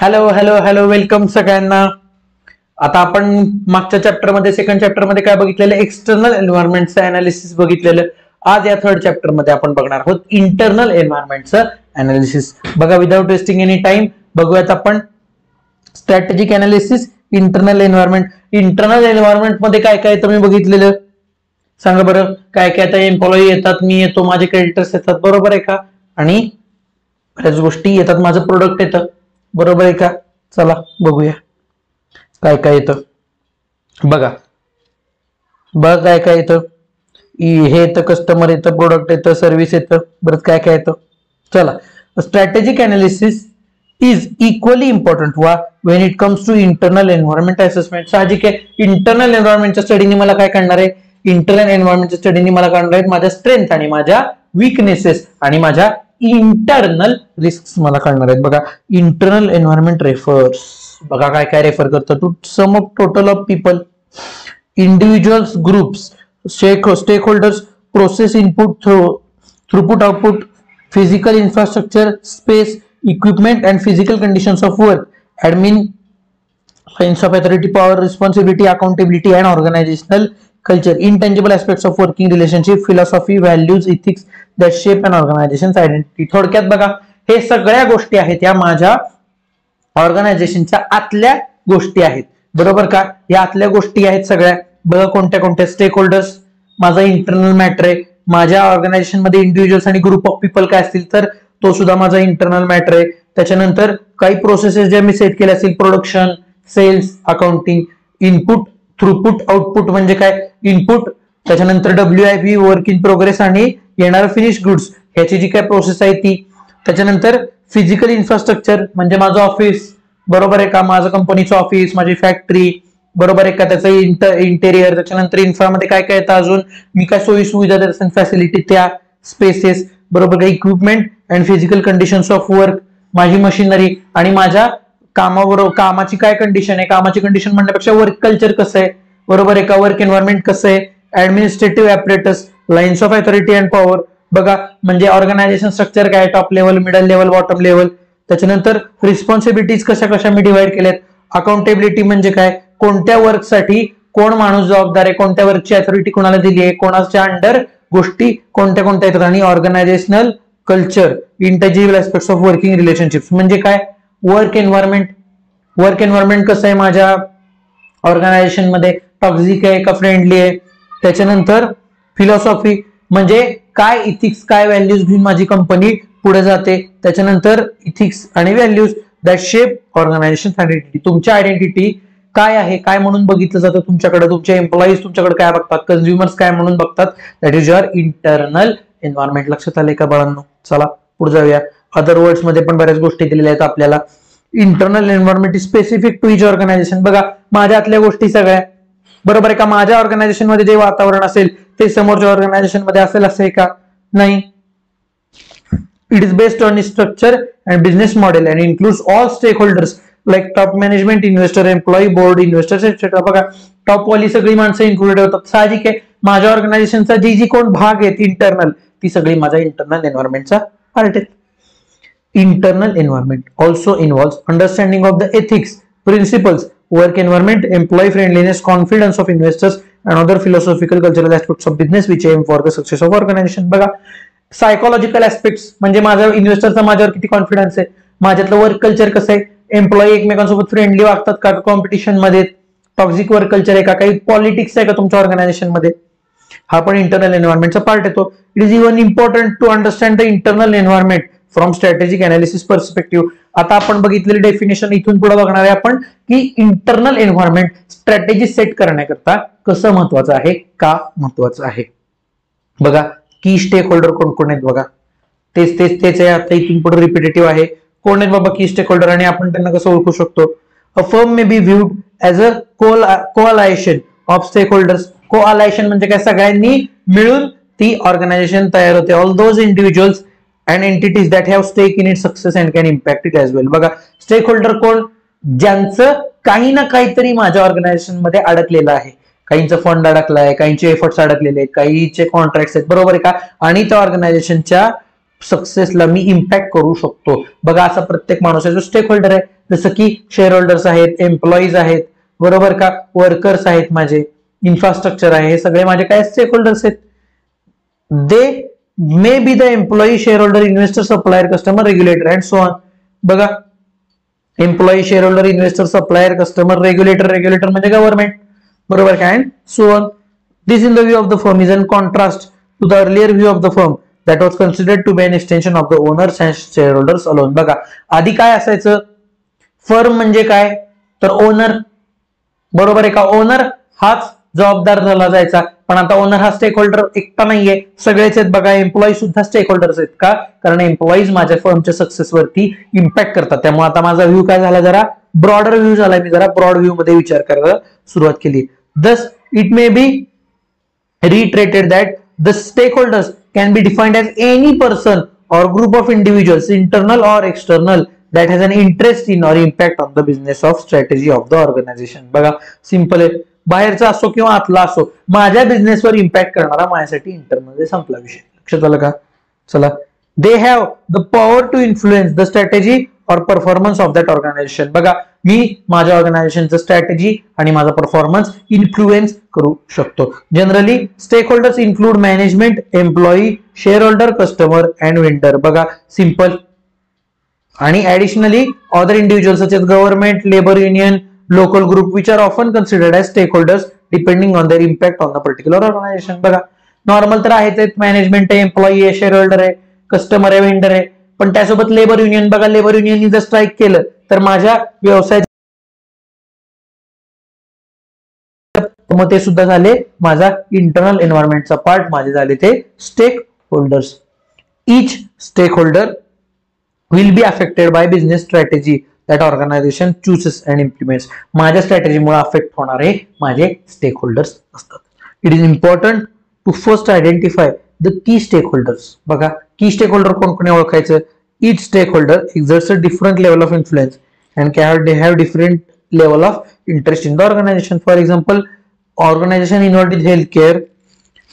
Hello hello hello, welcome सगळ्यांना. आता आपण मागच्या चॅप्टर मध्ये, सेकंड चॅप्टर मध्ये काय बघितलेलं, एक्सटर्नल एन्व्हायरमेंटचं अनालिसिस बघितलेलं. आज या थर्ड चॅप्टर मध्ये आपण बघणार आहोत इंटरनल एन्व्हायरमेंटचं अनालिसिस. बघा, विदाउट वेस्टिंग एनी टाइम बघूयात आपण strategic analysis, internal environment. Internal environment मध्ये काय काय तुम्ही बघितलेलं सांगा बरं. काय काय आता एम्प्लॉई येतात, मी येतो, माझे क्रेडिटर्स येतात, बरोबर आहे का, आणि बऱ्याच गोष्टी येतात, माझं प्रोडक्ट येतं, बरोबर आहे का. चला बघूया काय काय येतं. बघा बघ काय काय येतं. हे येतं, कस्टमर येतं, प्रोडक्ट येतं, सर्व्हिस येतं, बरं काय काय येतं. चला, strategic analysis is equally important when it comes to internal environment assessment. साहजिक आहे, इंटरनल एन्व्हायरमेंटच्या स्टडीने मला काय करणार आहे, इंटरनल एन्व्हायरमेंटच्या स्टडीने मला करणार आहेत माझ्या स्ट्रेंथ आणि माझ्या विकनेसेस आणि माझ्या इंटरनल रिस्क मला कळणार आहेत. बघा, इंटरनल एन्व्हायरमेंट रेफर्स, बघा काय काय रेफर करतं to sum of total of people, individuals, groups, stake holders, process input, throughput, output, physical infrastructure, space, equipment and physical conditions of work, admin, lines of authority, power, responsibility, accountability and organizational culture, intangible aspects of working relationship, philosophy, values, ethics that shape an organization's identity. थोडक्यात बघा, हे सगळ्या गोष्टी आहेत या माझ्या ऑर्गनायझेशनच्या आतल्या गोष्टी आहेत, बरोबर का. या आतल्या गोष्टी आहेत सगळ्या. बघा कोणत्या कोणत्या. स्टेक होल्डर्स माझा इंटरनल मॅटर आहे. माझ्या ऑर्गनायझेशन मध्ये इंडिव्हिज्युअल्स आणि ग्रुप ऑफ पीपल काय असतील तर तो सुद्धा माझा इंटरनल मॅटर आहे. त्याच्यानंतर काही प्रोसेसेस ज्या मी सेट केल्या असतील, production, sales, accounting, input, throughput, output म्हणजे काय, इनपुट, त्याच्यानंतर WIP, वर्क इन प्रोग्रेस, आणि येणारं फिनिश गुड्स, ह्याची जी काय प्रोसेस आहे ती. त्याच्यानंतर फिजिकल इन्फ्रास्ट्रक्चर म्हणजे माझं ऑफिस, बरोबर आहे का, माझं कंपनीचं ऑफिस, माझी फॅक्टरी, बरोबर आहे का, त्याचं इंटेरियर. त्याच्यानंतर इन्फ्रामध्ये काय काय येतं अजून, मी काय सोयी सुविधा देत असेल, फॅसिलिटी, त्या स्पेसेस, बरोबर का. Equipment and physical conditions of work, माझी मशिनरी, आणि माझ्या कामाबरोबर कामाची काय कंडिशन आहे, कामाची कंडिशन म्हणण्यापेक्षा वर्क कल्चर कसं आहे, बरोबर आहे का, वर्क एन्व्हायरमेंट कसं आहे, administrative ऍपरेटस, lines of authority and power, बघा म्हणजे ऑर्गनायझेशन स्ट्रक्चर काय, top level, middle level, bottom level. त्याच्यानंतर रिस्पॉन्सिबिलिटीज कशा कशा मी डिवाइड केल्यात. अकाउंटेबिलिटी म्हणजे काय, कोणत्या वर्कसाठी कोण माणूस जबाबदार आहे, कोणत्या वर्कची अथॉरिटी कोणाला दिली आहे, कोणाच्या अंडर गोष्टी कोणत्या कोणत्या येतात. आणि organisational culture, intangible aspects of working relationships म्हणजे काय, वर्क एन्व्हायरमेंट. वर्क एन्व्हायरमेंट कसं आहे माझ्या ऑर्गनायझेशन मध्ये, टॉक्सिक आहे का फ्रेंडली आहे. त्याच्यानंतर फिलॉसॉफी म्हणजे काय, इथिक्स काय व्हॅल्यूज घेऊन माझी कंपनी पुढे जाते. त्याच्यानंतर इथिक्स आणि values that shape organisation identity, तुमची आयडेंटिटी काय आहे, काय म्हणून बघितलं जातं तुमच्याकडे, तुमचे एम्प्लॉईज तुमच्याकडे काय बघतात, कन्झ्युमर्स काय म्हणून बघतात, that is your internal environment. लक्षात आले का बाळांनो. चला पुढे जाऊया. अदर वर्ड्स मध्ये पण बऱ्याच गोष्टी दिलेल्या आहेत आपल्याला. Internal environment is specific to each organisation. बघा माझ्या आतल्या गोष्टी सगळ्या, बरोबर आहे का, माझ्या ऑर्गनायझेशन मध्ये जे वातावरण असेल ते समोरच्या ऑर्गनायझेशन मध्ये असेल असं आहे का, नाही. It is based on structure and business model and includes all stake holders like top management, investor, employee, board, investors etcetera. बघा टॉप वाली सगळी माणसं इन्क्लुडेड होतात. साहजिक आहे, माझ्या ऑर्गनायझेशनचा जी कोण भाग आहेत इंटरनल, ती सगळी माझ्या इंटरनल एन्व्हायरमेंटचा पार्ट आहेत. Internal environment also involves understanding of the ethics, principles, work environment, employee friendliness, confidence of investors and other philosophical cultural aspects of business which aim for the success of organization. बघा psychological aspects म्हणजे माझ्या इन्व्हेस्टरचा माझ्यावर किती confidence आहे, माझ्यातलं work culture कसं आहे, employee एकमेकांसोबत फ्रेंडली वागतात का, कॉम्पिटिशन मध्ये, टॉक्सिक वर्क कल्चर आहे का, काही पॉलिटिक्स आहे का तुमच्या ऑर्गनायझेशन मध्ये, हा पण इंटरनल एन्व्हायरमेंटचा पार्ट येतो. It is even important to understand the internal environment from strategic analysis perspective. आता आपण बघितलेली डेफिनेशन इथून पुढे बघणार आहे आपण की इंटरनल एन्व्हायरमेंट स्ट्रॅटेजी सेट करण्याकरता कसं महत्वाचं आहे, का महत्वाचं आहे. बघा की स्टेक होल्डर कोण कोण आहेत, बघा तेच तेच तेच आहे. आता इथून पुढे रिपिटेटिव्ह आहे. कोण आहेत बाबा की स्टेक होल्डर आणि आपण त्यांना कसं ओळखू शकतो. A firm may be viewed as a coalition of stake holders. Coalition म्हणजे काय, सगळ्यांनी मिळून ती ऑर्गनायझेशन तयार होते. All those individuals and entities that have stake in its success and can impact it as well. बघा स्टेक होल्डर कोण, ज्यांचं काही ना काहीतरी माझ्या ऑर्गनायझेशन मध्ये अडकलेलं आहे. काहींचं फंड अडकलाय, काहींचे एफर्ट्स अडकलेले आहेत, काहींचे कॉन्ट्रॅक्ट्स आहेत, बरोबर आहे का, आणि त्या ऑर्गनायझेशनच्या सक्सेसला मी इम्पॅक्ट करू शकतो. बघा असा प्रत्येक माणूस आहे जो स्टेक होल्डर आहे. जसं की शेअर होल्डर्स आहेत, एम्प्लॉईज आहेत, बरोबर का, वर्कर्स आहेत, माझे इन्फ्रास्ट्रक्चर आहे, हे सगळे माझे काय स्टेक होल्डर्स आहेत. They may be the employee, share holder, investor, supplier, customer, regulator and so on. बघा employee, share holder, investor, supplier, customer, regulator, regulator म्हणजे गव्हर्नमेंट, बरोबर काय, and so on. This in the view of the firm is in contrast to the earlier view of the firm that was considered to be an extension of the owners and shareholders alone. बघा आधी काय असायचं, firm म्हणजे काय तर owner, बरोबर आहे का, ओनर हाच जबाबदार झाला जायचा. पण आता ओनर हा स्टेक होल्डर एकटा नाहीये, सगळेच आहेत. बघा एम्प्लॉई सुद्धा स्टेक होल्डर्स आहेत. का, कारण एम्प्लॉईज माझ्या फर्मच्या सक्सेस वरती इम्पॅक्ट करतात. त्यामुळे आता माझा व्ह्यू काय झाला, जरा ब्रॉडर व्ह्यू झाला. मी जरा ब्रॉड व्ह्यू मध्ये विचार करायला सुरुवात केली. Thus it may be reiterated that the stakeholders can be defined as any person or group of individuals, internal or external, that has an interest in or impact on the business of strategy of the organization. बघा simple आहे, बाहेरचा असो किंवा आतला असो, माझ्या बिझनेसवर impact करणारा माझ्यासाठी इंटरनल संपला विषय. लक्षात आलं का? चला, they have the power to influence the strategy or performance of that organization. बघा मी माझ्या ऑर्गनायझेशनचं स्ट्रॅटेजी आणि माझा परफॉर्मन्स इन्फ्लुएन्स करू शकतो. Generally stake holders include management, employee, share holder, customer and vendor. बघा सिंपल. आणि additionally other individuals such as government, labour union, local group which are often considered as stake holders depending on their impact on the particular organisation. बघा normal तर आहेत, management आहे, employee आहे, share holder आहे, customer आहे, vendor आहे, पण त्यासोबत लेबर युनियन. बघा लेबर युनियननी जर स्ट्राईक केलं तर माझ्या व्यवसाय मग ते सुद्धा झाले माझा इंटरनल एन्व्हायरमेंटचा पार्ट, माझे झाले ते stake holders. Each stake holder will be affected by business strategy that organisation chooses and implements. माझ्या स्ट्रॅटेजीमुळे अफेक्ट होणारे माझे स्टेक होल्डर्स असतात. It is important to first identify the key stake holders. बघा की स्टेक होल्डर कोण कोणी ओळखायचं. Each stakeholder exerts a different level of influence and they have different level of interest in the organization. For example, organization involved in healthcare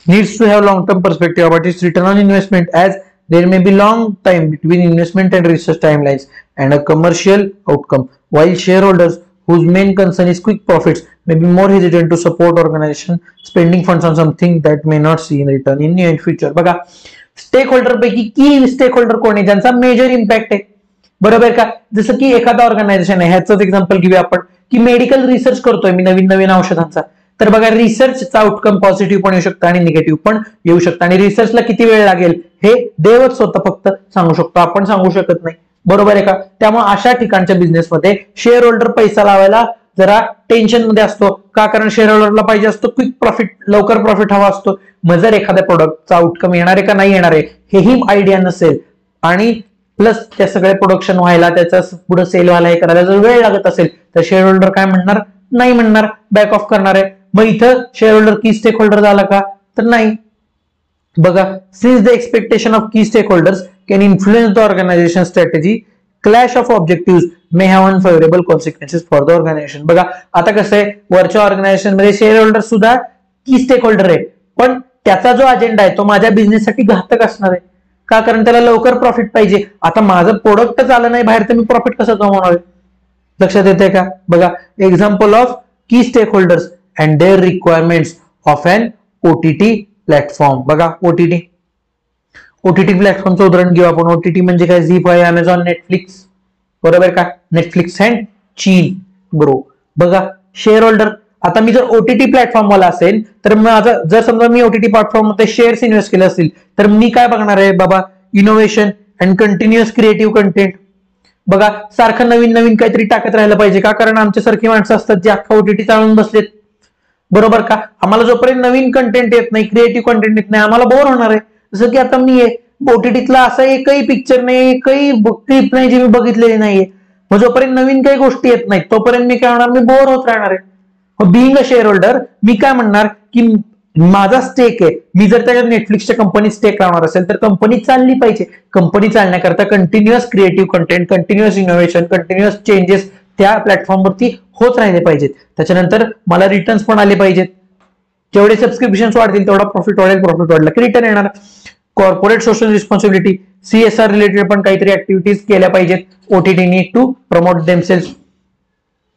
needs to have long-term perspective about its return on investment, as there may be long time between investment and research timelines and a commercial outcome, while shareholders whose main concern is quick profits may be more hesitant to support organization spending funds on something that may not see in return in near future. बघा stake holder पैकी की stake holder कोण आहे ज्यांचा major impact आहे, बरोबर का. जसं की एखादा ऑर्गनायझेशन आहे, ह्याच एक्झाम्पल घेऊया आपण, की मेडिकल रिसर्च करतोय मी नवीन नवीन औषधांचा. तर बघा रिसर्चचा आउटकम पॉझिटिव्ह पण येऊ शकतं आणि निगेटिव्ह पण येऊ शकतं. आणि रिसर्चला किती वेळ लागेल हे देवच स्वतः फक्त सांगू शकतो, आपण सांगू शकत नाही, बरोबर आहे का. त्यामुळे अशा ठिकाणच्या बिझनेसमध्ये शेअर होल्डर पैसा लावायला जरा टेन्शन मध्ये असतो. का, कारण शेअर होल्डरला पाहिजे असतो क्विक प्रॉफिट, लवकर प्रॉफिट हवा असतो. मग जर एखाद्या प्रोडक्टचा आउटकम येणार आहे का नाही येणार आहे हेही आयडिया नसेल आणि प्लस त्या सगळे प्रोडक्शन व्हायला, त्याचा पुढे सेल व्हायला, हे करायला जर वेळ लागत असेल तर शेअर होल्डर काय म्हणणार, नाही म्हणणार, बॅक ऑफ करणार आहे. मग इथं शेअर होल्डर की स्टेक होल्डर झाला का, तर नाही. बघा since the expectation of key stake holders can influence the organisation strategy, clash of objectives may have unfavourable consequences for the organisation. बघा आता कसं आहे, वरच्या ऑर्गनायझेशन मध्ये शेअर होल्डर सुद्धा की स्टेक होल्डर आहे, पण त्याचा जो अजेंडा आहे तो माझ्या बिझनेससाठी घातक असणार आहे. का, कारण त्याला लवकर प्रॉफिट पाहिजे. आता माझं प्रोडक्टच आलं नाही बाहेर तर मी प्रॉफिट कसं कमवणार आहे. लक्षात येते का. बघा example of key stake holders and their requirements of an OTT platform. बघा ओटीटी प्लॅटफॉर्मचं उदाहरण घेऊ आपण. ओटीटी म्हणजे काय, झी5, अमेझॉन, नेटफ्लिक्स, बरोबर का. Netflix and chill grow. बघा शेअर होल्डर, आता मी जर ओटीटी प्लॅटफॉर्म वाला असेल तर माझा, जर समजा मी ओटीटी प्लॅटफॉर्म मध्ये शेअर्स इन्व्हेस्ट केले असतील तर मी काय बघणार आहे बाबा, innovation and continuous creative content. बघा सारखं नवीन नवीन काहीतरी टाकत राहिलं पाहिजे. का, कारण आमच्यासारखी माणसं असतात जे अख्खा ओटीटी चालवून बसलेत, बरोबर का. आम्हाला जोपर्यंत नवीन कंटेंट येत नाही, क्रिएटिव्ह कंटेंट येत नाही, आम्हाला बोर होणार आहे. जसं की आता मी ओटीटीतला असा एकही पिक्चर नाही, एकही क्लिप नाही जी मी बघितलेली नाहीये. मग जोपर्यंत नवीन काही गोष्टी येत नाहीत तोपर्यंत मी काय होणार, मी बोर होत राहणार आहे. बिईंग अ शेअर होल्डर मी काय म्हणणार की माझा स्टेक आहे, मी जर त्या नेटफ्लिक्सच्या कंपनीत स्टेक लावणार असेल तर कंपनी चालली पाहिजे. कंपनी चालण्याकरता continuous creative content, continuous innovation, continuous changes त्या प्लॅटफॉर्मवरती होत राहिले पाहिजेत. त्याच्यानंतर मला रिटर्न्स पण आले पाहिजेत. जेवढे सबस्क्रिप्शन वाढतील तेवढा प्रॉफिट वाढेल, प्रॉफिट वाढला की रिटर्न येणार. Corporate social responsibility, CSR related पण काहीतरी ऍक्टिव्हिटीज केल्या पाहिजेत. OTT need to promote themselves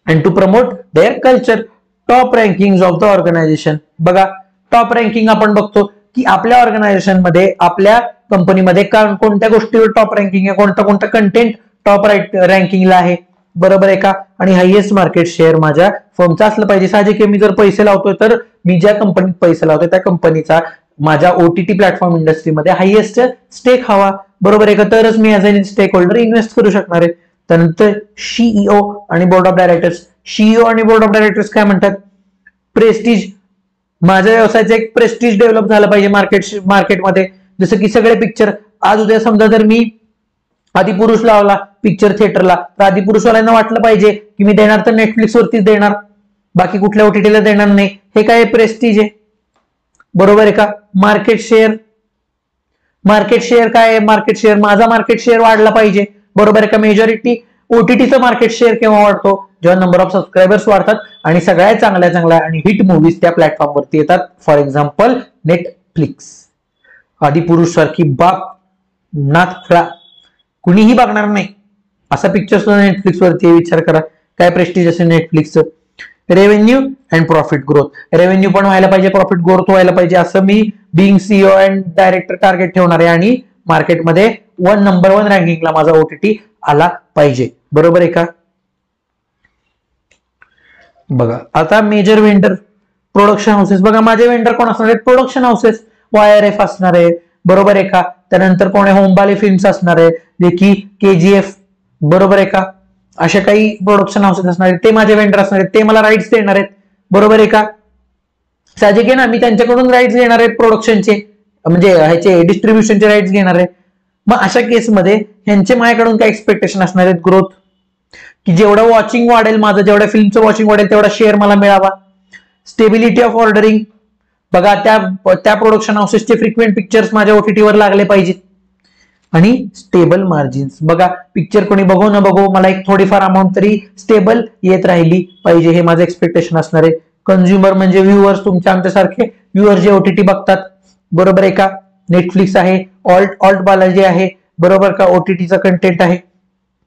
and to promote their culture. Top ranking of the organisation. बघा टॉप रँकिंग आपण बघतो की आपल्या ऑर्गनायझेशन मध्ये, आपल्या कंपनीमध्ये कोणत्या गोष्टीवर टॉप रँकिंग आहे, कोणता कंटेंट टॉप रँकिंगला आहे, बरोबर आहे का. आणि हायएस्ट मार्केट शेअर माझ्या फर्मचा असलं पाहिजे. साहजिक आहे, मी जर पैसे लावतोय तर मी ज्या कंपनीत पैसे लावतोय त्या कंपनीचा माझ्या OTT प्लॅटफॉर्म इंडस्ट्रीमध्ये हायएस्ट स्टेक हवा, बरोबर आहे का. तरच मी as a stakeholder invest करू शकणार आहे. त्यानंतर CEO आणि बोर्ड ऑफ डायरेक्टर्स. CEO आणि बोर्ड ऑफ डायरेक्टर्स काय म्हणतात, प्रेस्टीज. माझ्या व्यवसायाचं एक प्रेस्टीज डेव्हलप झालं पाहिजे मार्केटमध्ये. जसं की सगळे पिक्चर, आज उद्या समजा जर मी आदिपुरुष लावला पिक्चर थिएटरला, तर आदिपुरुषवाल्यांना वाटलं पाहिजे की मी देणार तर नेटफ्लिक्स वरतीच देणार, बाकी कुठल्या OTTला देणार नाही. हे काय प्रेस्टीज आहे, बरोबर आहे का. मार्केट शेअर काय आहे, मार्केट शेअर माझा मार्केट शेअर वाढला पाहिजे, बरोबर आहे का. मेजॉरिटी OTTचं मार्केट शेअर केव्हा वाढतो, जेव्हा नंबर ऑफ सबस्क्रायबर्स वाढतात आणि सगळ्या चांगल्या आणि हिट मूव्हीज त्या प्लॅटफॉर्मवरती येतात. For example Netflix. आदिपुरुष सारखी बाप नाथखळा कुणीही बघणार नाही असा पिक्चर सुद्धा नेटफ्लिक्स वरती. विचार करा काय प्रेस्टीज असेल नेटफ्लिक्सचं. Revenue and profit growth. Revenue पण व्हायला पाहिजे, प्रॉफिट ग्रोथ व्हायला पाहिजे, असं मी being CEO and director target ठेवणार आहे. आणि मार्केटमध्ये नंबर 1 रँकिंगला माझा OTT आला पाहिजे, बरोबर आहे का. बघा आता मेजर वेंडर, प्रोडक्शन हाऊसेस. बघा माझे वेंडर कोण असणार आहेत, प्रोडक्शन हाऊसेस. YRF असणार आहे, बरोबर आहे का. त्यानंतर कोण आहे, होमबाले फिल्म्स असणार आहे, जे की KGF, बरोबर आहे का. अशा काही प्रोडक्शन हाऊसेस असणार आहेत, ते माझे वेंडर असणार आहेत, ते मला राईट्स देणार आहेत, बरोबर आहे का. साहजिक आहे ना, मी त्यांच्याकडून राईट्स घेणार आहेत प्रोडक्शनचे, म्हणजे ह्याचे डिस्ट्रीब्युशनचे राईट्स घेणार आहे. मग अशा केसमध्ये यांचे माझ्याकडून काय एक्सपेक्टेशन असणार आहेत, ग्रोथ, की जेवढं वॉचिंग वाढेल माझं, जेवढ्या फिल्मचं वॉचिंग वाढेल तेवढा शेअर मला मिळावा. Stability of ordering. बघा त्या प्रोडक्शन हाऊसेसचे फ्रिक्वेंट पिक्चर्स माझ्या OTTवर लागले पाहिजेत. आणि स्टेबल मार्जिन्स. बघा पिक्चर कोणी बघू न बघू मला एक थोडीफार अमाऊंट तरी स्टेबल येत राहिली पाहिजे, हे माझं एक्सपेक्टेशन असणार आहे. कंझ्युमर म्हणजे व्ह्युअर्स, तुमच्या आमच्यासारखे व्ह्युअर्स जे OTT बघतात, बरोबर आहे का. नेटफ्लिक्स आहे, ऑल्ट बालाजी आहे, बरोबर का. OTTचा कंटेंट आहे.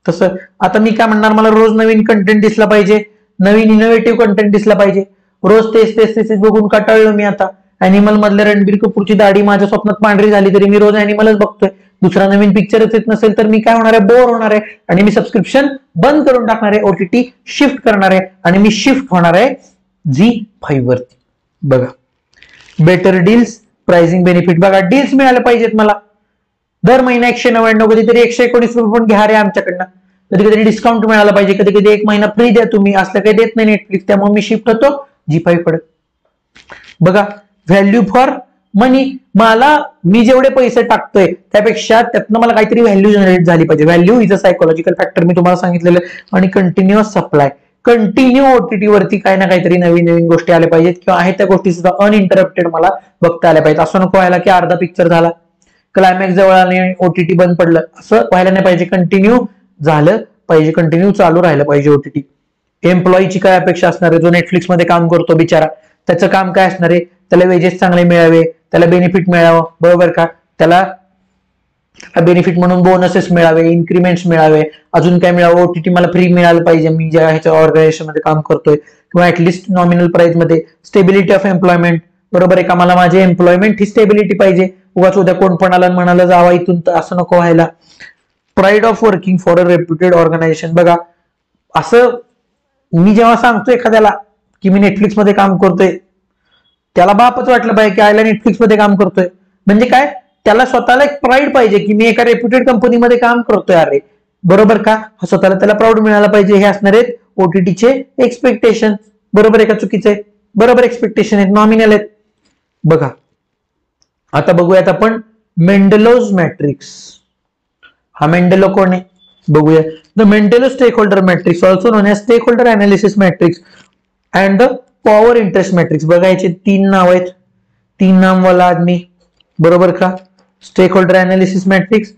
तसं आता मी काय म्हणणार, मला रोज नवीन कंटेंट दिसला पाहिजे, नवीन इनोव्हेटिव्ह कंटेंट दिसला पाहिजे. रोज तेच बघून कंटाळलो मी आता. अॅनिमल मधले रणबीर कपूरची दाढी माझ्या स्वप्नात पांढरी झाली तरी मी रोज अॅनिमलच बघतोय. दुसरा नवीन पिक्चरच येत नसेल तर मी काय होणार आहे, बोर होणार आहे आणि मी सबस्क्रिप्शन बंद करून टाकणार आहे, OTT शिफ्ट करणार आहे आणि मी शिफ्ट होणार आहे ZEE5 वरती. बघा बेटर डील्स, प्राइसिंग बेनिफिट. बघा डील्स मिळाले पाहिजेत मला. दर महिना 199, कधीतरी 119 रुपये पण घ्या रे आमच्याकडनं. कधी डिस्काउंट मिळाला पाहिजे, कधी एक महिना फ्री द्या तुम्ही, असलं काही देत नाही नेटफ्लिक्स. त्यामुळे मी शिफ्ट होतो ZEE5 कडे. बघा व्हॅल्यू फॉर मनी. मी जेवढे पैसे टाकतोय त्यापेक्षा त्यातनं मला काहीतरी व्हॅल्यू जनरेट झाली पाहिजे. Value is a psychological factor, मी तुम्हाला सांगितलेलं. आणि कंटिन्युअस सप्लाय. कंटिन्यू OTT वरती काही ना काहीतरी नवीन गोष्टी आल्या पाहिजेत, किंवा आहे त्या गोष्टी सुद्धा अनइंटरप्टेड मला बघता आल्या पाहिजेत. असं नको व्हायला की अर्धा पिक्चर झाला, क्लायमॅक्स जवळ आले, OTT बंद पडलं, असं व्हायला नाही पाहिजे. कंटिन्यू झालं पाहिजे, कंटिन्यू चालू राहिलं पाहिजे OTT. एम्प्लॉईची काय अपेक्षा असणार आहे, जो नेटफ्लिक्स मध्ये काम करतो बिचारा, त्याचं काम काय असणार आहे, त्याला वेजेस चांगले मिळावे, त्याला बेनिफिट मिळावं, बरोबर का. त्याला बेनिफिट म्हणून बोनसेस मिळावे, इन्क्रीमेंट्स मिळावे, अजून काय मिळावं, OTT मला फ्री मिळालं पाहिजे मी ज्या ह्याच्या ऑर्गनायझेशन मध्ये काम करतोय, किंवा ऍटलिस्ट नॉमिनल प्राइस मध्ये. स्टेबिलिटी ऑफ एम्प्लॉयमेंट, बरोबर आहे का. मला माझे एम्प्लॉयमेंट ही स्टेबिलिटी पाहिजे. उगाच उद्या कोण पण आला म्हणाला जावा इथून, तर असं नको व्हायला. Pride of working for a reputed organisation. बघा असं मी जेव्हा सांगतो एखाद्याला की मी नेटफ्लिक्स मध्ये काम करतोय, त्याला बापच वाटलं पाहिजे की आयला नेटफ्लिक्स मध्ये काम करतोय. म्हणजे काय, त्याला स्वतःला एक प्राईड पाहिजे की मी एका रेप्युटेड कंपनीमध्ये काम करतोय, अरे बरोबर का. स्वतःला त्याला प्राऊड मिळाला पाहिजे. हे असणार आहेत OTTचे एक्सपेक्टेशन, बरोबर आहे का. चुकीचे आहेत, बरोबर एक्सपेक्टेशन आहेत, नॉमिनल आहेत. बघा आता बघूयात आपण मेंडेलोज मॅट्रिक्स. हा मेंडेलो कोण आहे बघूया. The Mendelow stakeholder matrix, also known as stake holder analysis matrix and the power interest matrix. बघा याचे 3 नाव आहेत, 3 नामवाला आदमी, बरोबर का. Stake holder analysis matrix,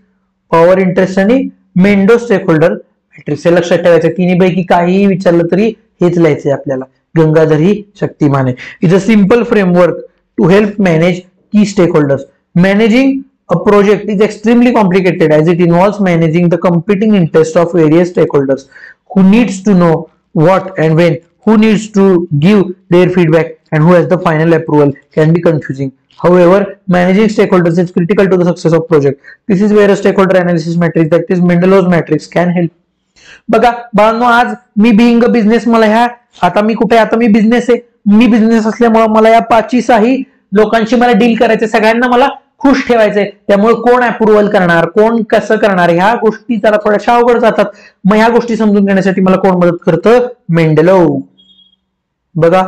power interest आणि मेंडो स्टेक होल्डर मॅट्रिक्स. हे लक्षात ठेवायचं. तिन्ही पैकी काहीही विचारलं तरी हेच लिहायचंय आपल्याला. गंगाधर ही शक्तिमान आहे. It's a simple framework to help manage key stake holders. Managing A project is extremely complicated as it involves managing the competing interests of various stakeholders who needs to know what and when, who needs to give their feedback, and who has the final approval can be confusing. However, managing stakeholders is critical to the success of project. This is where a stakeholder analysis matrix, that is Mendelow's matrix, can help. बघा बाळांनो, आज मी being a business, मला ह्या आता मी कुठे, आता मी business आहे, मी business असल्यामुळे मला या 5 लोकांशी मला डील करायचे, सगळ्यांना मला खुश ठेवायचंय. त्यामुळे कोण अप्रुव्हल करणार, कोण कसं करणार, ह्या गोष्टी जरा थोड्याशा अवघड जातात. मग ह्या गोष्टी समजून घेण्यासाठी मला कोण मदत करतं? मेंडेलो. बघा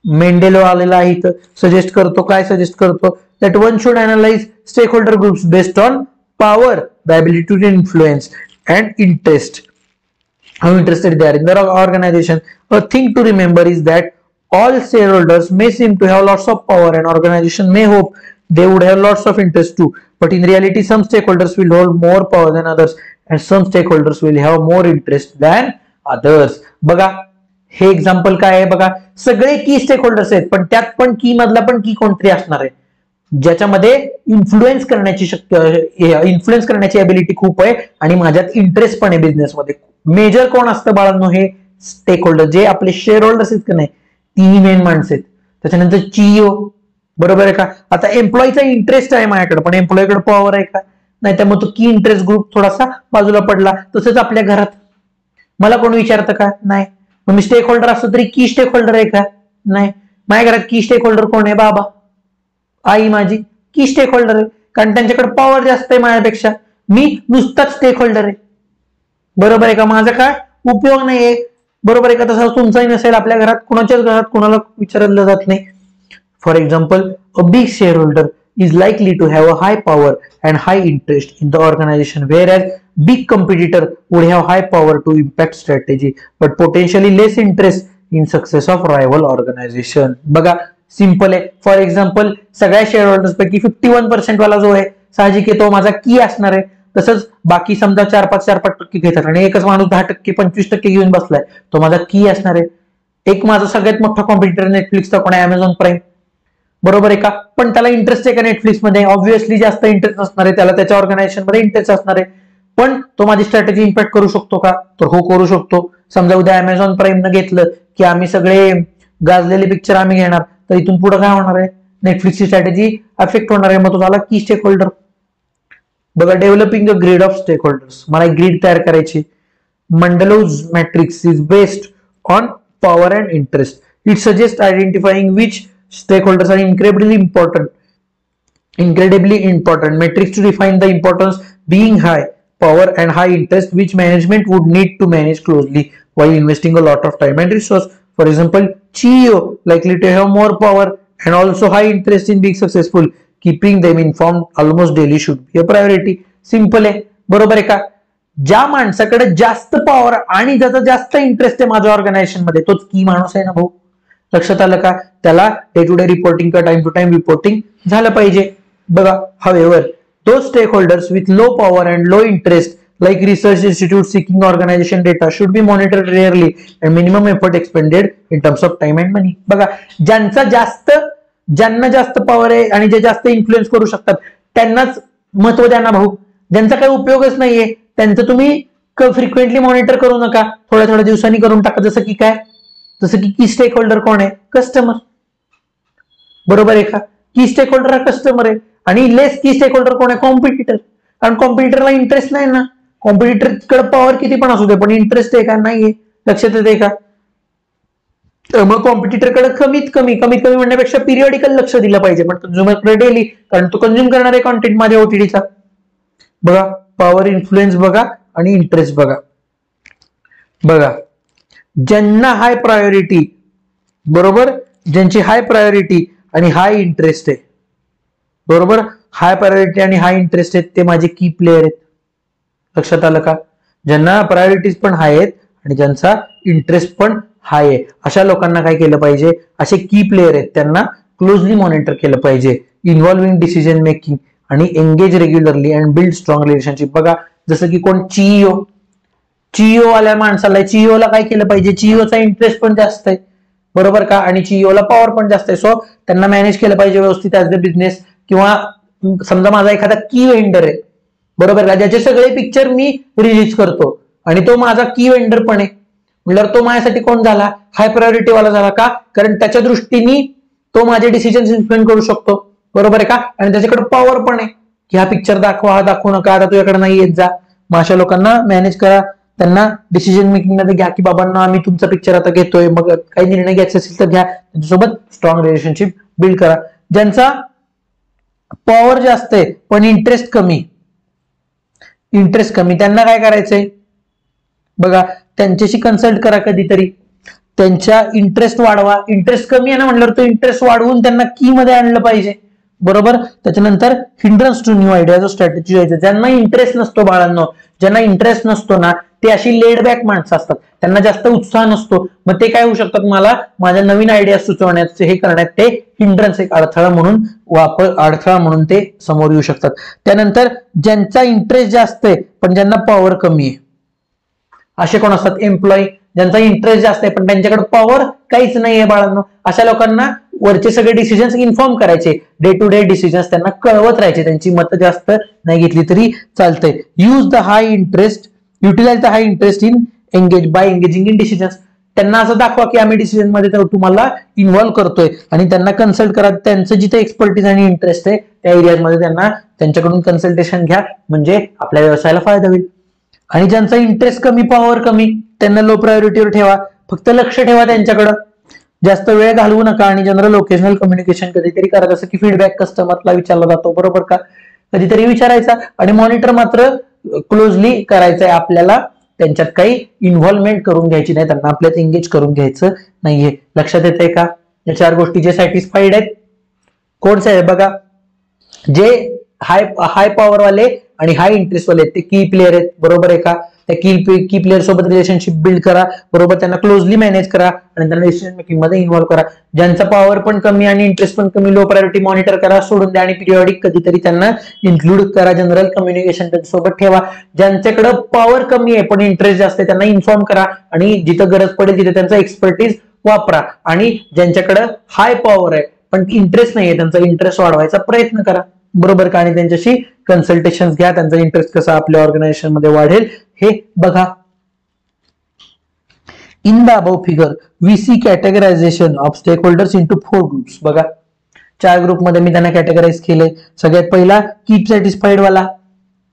मेंडेलो आलेला आहे इथं, सजेस्ट करतो, काय सजेस्ट करतो? That one should analyse stake holder groups based on power, the ability to influence and interest. How interested they are in the organization. A thing to remember is that all shareholders may seem to have lots of power and organization may hope they would have lots of interest too. But in reality, some stakeholders will hold more power than others and some stakeholders will have more interest than others. बघा हे example काय आहे बघा, सगळे की stakeholders आहेत, पण त्यात पण की मधला पण की कोणतरी असणार आहे ज्याच्यामध्ये इन्फ्लुएन्स करण्याची एबिलिटी खूप आहे आणि माझ्यात इंटरेस्ट पण आहे बिझनेसमध्ये. मेजर कोण असतं बाळांनो? हे स्टेक होल्डर, जे आपले शेअर होल्डर्स आहेत की नाही, ती मेन माणसं आहेत. त्याच्यानंतर CEO, बरोबर आहे का? आता एम्प्लॉईचा इंटरेस्ट आहे माझ्याकडे, पण एम्प्लॉईकडे पॉवर आहे का? नाही. त्यामुळे तो की इंटरेस्ट ग्रुप थोडासा बाजूला पडला. तसंच आपल्या घरात मला कोण विचारतं का? नाही. मग मी स्टेक होल्डर असतो तरी की स्टेक होल्डर आहे का? नाही. माझ्या घरात की स्टेक होल्डर कोण आहे? बाबा, आई माझी की स्टेक होल्डर आहे, कारण त्यांच्याकडे पॉवर जास्त आहे माझ्यापेक्षा. मी नुसताच स्टेक होल्डर आहे, बरोबर आहे का? माझा काय उपयोग नाहीये, बरोबर आहे का? तसं तुमचाही नसेल, आपल्या घरात कुणाच्याच घरात कुणाला विचारलं जात नाही. For example, a big share holder is likely to have a high power and high interest in the organization, whereas big competitor would have high power to impact strategy but potentially less interest in success of rival organization. बघा simple आहे. For example, सगळ्या share holders पैकी 51% वाला जो आहे, साहजिक आहे तो माझा की असणार आहे. तसंच बाकी समजा 4-5% घेतात आणि एकच माणूस 10%, 25% घेऊन बसलाय, तो माझा की असणार आहे. एक माझा सगळ्यात मोठा कॉम्पिटिटर नेटफ्लिक्सचा कोण आहे? अमेझॉन प्राईम, बरोबर आहे का? पण त्याला इंटरेस्ट आहे का नेटफ्लिक्स मध्ये? ऑब्व्हियसली जास्त इंटरेस्ट असणार आहे त्याला, त्याच्या ऑर्गनायझेशन मध्ये इंटरेस्ट असणार आहे. पण तो माझी स्ट्रॅटेजी इम्पॅक्ट करू शकतो का? तर हो, करू शकतो. समजा उद्या अमेझॉन प्राईम न घेतलं की आम्ही सगळे गाजलेले पिक्चर आम्ही घेणार, तर इथून पुढे काय होणार आहे? नेटफ्लिक्सची स्ट्रॅटेजी अफेक्ट होणार आहे. मग तो झाला की स्टेक होल्डर. बघा, developing a grid of stake holders, मला एक ग्रीड तयार करायची. Mendelow's matrix is based on power and interest. It suggest identifying which stakeholders are incredibly important matrix to define the importance being high power and high interest, which management would need to manage closely while investing a lot of time and resource. For example, CEO likely to have more power and also high interest in being successful. Keeping them informed almost daily should be a priority. Simple आहे, बरोबर आहे का? ज्या माणसाकडे जास्त power आणि ज्याचा जास्त इंटरेस्ट आहे माझ्या ऑर्गनायझेशन मध्ये, तोच की माणूस आहे ना भाऊ. लक्षात आलं का? त्याला डे टू डे रिपोर्टिंग का टाइम टू टाइम रिपोर्टिंग झालं पाहिजे. बघा, however, those stakeholders with low power and low interest like research institutes seeking organization data should be monitored rarely and minimum effort expended in terms of time and money. बघा, ज्यांना जास्त power आहे आणि जे जास्त इन्फ्लुएन्स करू शकतात त्यांनाच महत्व द्या ना भाऊ. ज्यांचा काही उपयोगच नाहीये त्यांचं तुम्ही फ्रिक्वेंटली मॉनिटर करू नका, थोड्या थोड्या दिवसांनी करून टाका. जसं की काय? जसं की स्टेक होल्डर कोण आहे? कस्टमर, बरोबर आहे का? की स्टेक होल्डर हा कस्टमर आहे. आणि लेस की स्टेक होल्डर कोण आहे? कॉम्पिटिटर. कारण कॉम्पिटिटरला इंटरेस्ट नाही ना. कॉम्पिटिटरकडे पॉवर किती पण असू दे, पण इंटरेस्ट आहे का? नाहीये. लक्षात येते का? त्यामुळे कॉम्पिटिटरकडे कमीत कमी म्हणण्यापेक्षा पिरियडिकल लक्ष दिलं पाहिजे, पण कंझ्युमरकडे डेली, कारण तो कंझ्युम करणारे कॉन्टेंट माझ्या ओटीडीचा. बघा, पॉवर, इन्फ्लुएन्स बघा आणि इंटरेस्ट बघा. बघा, ज्यांना हाय प्रायोरिटी, बरोबर, ज्यांची हाय प्रायोरिटी आणि हाय इंटरेस्ट आहे, बरोबर, हाय प्रायोरिटी आणि हाय इंटरेस्ट आहेत, ते माझे की प्लेयर आहेत. लक्षात आलं का? ज्यांना प्रायोरिटीज पण हाय आहेत आणि ज्यांचा इंटरेस्ट पण हाय आहे, अशा लोकांना काय केलं पाहिजे? असे की प्लेयर आहेत त्यांना क्लोजली मॉनिटर केलं पाहिजे. इन्व्हॉल्विंग डिसिजन मेकिंग आणि engage regularly and build strong relationship. बघा, जसं की कोण? CEO वाल्या माणसाला, CEO ला काय केलं पाहिजे? CEO चा इंटरेस्ट पण जास्त आहे, बरोबर का? आणि CEO ला पॉवर पण जास्त आहे. सो त्यांना मॅनेज केलं पाहिजे व्यवस्थित ऍज द बिझनेस, किंवा समजा माझा एखादा की वेंडर आहे, बरोबर का, ज्याचे सगळे पिक्चर मी रिलीज करतो आणि तो माझा की वेंडर पण आहे, म्हटल्यावर तो माझ्यासाठी कोण झाला, हाय प्रायोरिटी वाला झाला का, कारण त्याच्या दृष्टीने तो माझे डिसिजन इन्फ्लुएन्स करू शकतो, बरोबर आहे का, आणि त्याच्याकडे पॉवर पण आहे की हा पिक्चर दाखवा, हा दाखवू नका, आता तुझ्याकडे नाही येत जा. मग अशा लोकांना मॅनेज करा, त्यांना डिसिजन मेकिंग मध्ये घ्या की बाबांना आम्ही तुमचा पिक्चर आता घेतोय, मग काही निर्णय घ्यायचा असेल तर घ्या, त्यांच्यासोबत स्ट्रॉंग रिलेशनशिप बिल्ड करा. ज्यांचा पॉवर जास्त आहे पण इंटरेस्ट कमी त्यांना काय करायचंय बघा, त्यांच्याशी कन्सल्ट करा कधीतरी, त्यांच्या इंटरेस्ट वाढवा. इंटरेस्ट कमी आहे ना म्हटल्यावर तो इंटरेस्ट वाढवून त्यांना की मध्ये आणलं पाहिजे, बरोबर. त्याच्यानंतर hindrance to new ideas strategy व्हायचं. ज्यांना इंटरेस्ट नसतो बाळांनो, ज्यांना इंटरेस्ट नसतो ना ते अशी लेड बॅक माणसं असतात, त्यांना जास्त उत्साह नसतो, मग ते काय होऊ शकतात, मला माझ्या नवीन आयडिया सुचवण्याचे हे करण्यात ते हिंड्रन्स एक अडथळा म्हणून ते समोर येऊ शकतात. त्यानंतर ज्यांचा इंटरेस्ट जास्त आहे पण ज्यांना पॉवर कमी आहे, असे कोण असतात, एम्प्लॉई, ज्यांचा इंटरेस्ट जास्त आहे पण त्यांच्याकडे पॉवर काहीच नाहीये बाळांनो. अशा लोकांना वरचे सगळे डिसिजन्स इन्फॉर्म करायचे, डे टू डे डिसिजन्स त्यांना कळवत राहायचे, त्यांची मतं जास्त नाही घेतली तरी चालतंय. Utilise the high interest by engaging in decisions. त्यांना असं दाखवा की आम्ही डिसिजन मध्ये तुम्हाला इन्व्हॉल्व्ह करतोय आणि त्यांना कन्सल्ट करा, त्यांचं जिथे एक्सपर्टीज आणि इंटरेस्ट आहे त्या एरियामध्ये त्यांच्याकडून कन्सल्टेशन घ्या, म्हणजे आपल्या व्यवसायाला फायदा होईल. आणि ज्यांचा इंटरेस्ट कमी, पॉवर कमी, त्यांना लो प्रायोरिटीवर ठेवा, फक्त लक्ष ठेवा त्यांच्याकडं, जास्त वेळ घालवू नका. आणि जनरल ओकेजनल कम्युनिकेशन कधीतरी करा, जसं की फीडबॅक कस्टमरला विचारला जातो, बरोबर का, कधीतरी विचारायचा. आणि मॉनिटर मात्र क्लोजली करायचंय आपल्याला, त्यांच्यात काही इन्व्हॉल्वमेंट करून घ्यायची नाही, त्यांना आपल्यात एंगेज करून घ्यायचं नाहीये. लक्षात येतंय का, या 4 गोष्टी जे सॅटिस्फाईड आहेत कोणचे आहे बघा, जे हाय पॉवर वाले आणि हाय इंटरेस्ट वाले ते की प्लेयर आहेत, बरोबर आहे का. त्या की प्लेयर सोबत रिलेशनशिप बिल्ड करा, बरोबर, त्यांना क्लोजली मॅनेज करा आणि त्यांना डिसिजन मेकिंग मध्ये इन्व्हॉल्व करा. ज्यांचा पॉवर पण कमी आणि इंटरेस्ट पण कमी, लो प्रायोरिटी मॉनिटर करा, सोडून द्या आणि पिरियॉडिक कधीतरी त्यांना इन्क्लूड करा, जनरल कम्युनिकेशन त्यांच्यासोबत ठेवा. ज्यांच्याकडे पॉवर कमी आहे पण इंटरेस्ट जास्त आहे त्यांना इन्फॉर्म करा आणि जिथं गरज पडेल तिथे त्यांचा एक्सपर्टीज वापरा. आणि ज्यांच्याकडे हाय पॉवर आहे पण इंटरेस्ट नाहीये त्यांचा इंटरेस्ट वाढवायचा प्रयत्न करा, बरोबर का, आणि त्यांच्याशी कन्सल्टेशन घ्या, त्यांचा इंटरेस्ट कसा आपल्या ऑर्गनायझेशन मध्ये वाढेल हे बघा. In the above figure we see categorisation of stake holders into 4 groups. बघा 4 ग्रुपमध्ये मी त्यांना कॅटेगराइज केले. सगळ्यात पहिला कीप सॅटिस्फाईड वाला,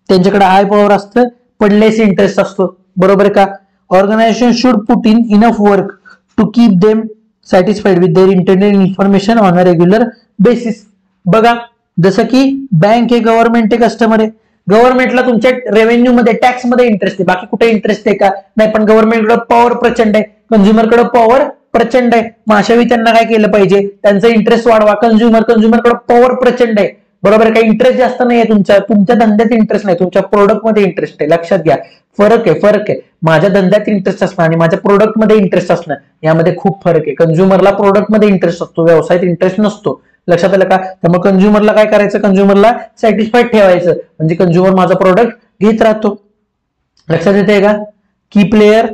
त्यांच्याकडे हाय पॉवर असतं पण लेस इंटरेस्ट असतो, बरोबर का. Organisation should put in enough work to keep them satisfied with their internal information on a regular basis. बघा जसं की बँक हे गव्हर्नमेंट आहे, कस्टमर आहे, गव्हर्नमेंटला तुमच्या रेव्हेन्यू मध्ये टॅक्स मध्ये इंटरेस्ट आहे, बाकी कुठे इंटरेस्ट आहे का नाही, पण गव्हर्नमेंटकडे पॉवर प्रचंड आहे, कंझ्युमरकडे पॉवर प्रचंड आहे. मग अशावेळी त्यांना काय केलं पाहिजे, त्यांचा इंटरेस्ट वाढवा. कंझ्युमरकडे पॉवर प्रचंड आहे, बरोबर, काही इंटरेस्ट जास्त नाहीये, तुमच्या धंद्यात इंटरेस्ट नाही, तुमच्या प्रोडक्ट मध्ये इंटरेस्ट आहे. लक्षात घ्या, फरक आहे. माझ्या धंद्यात इंटरेस्ट असणं आणि माझ्या प्रोडक्ट मध्ये इंटरेस्ट असणं यामध्ये खूप फरक आहे. कंझ्युमरला प्रोडक्ट मध्ये इंटरेस्ट असतो, व्यवसायात इंटरेस्ट नसतो. लक्षात आलं का. त्यामुळे कंझ्युमरला काय करायचं, कंझ्युमरला सॅटिस्फाईड ठेवायचं, म्हणजे कंझ्युमर माझा प्रोडक्ट घेत राहतो. लक्षात येते का. की प्लेयर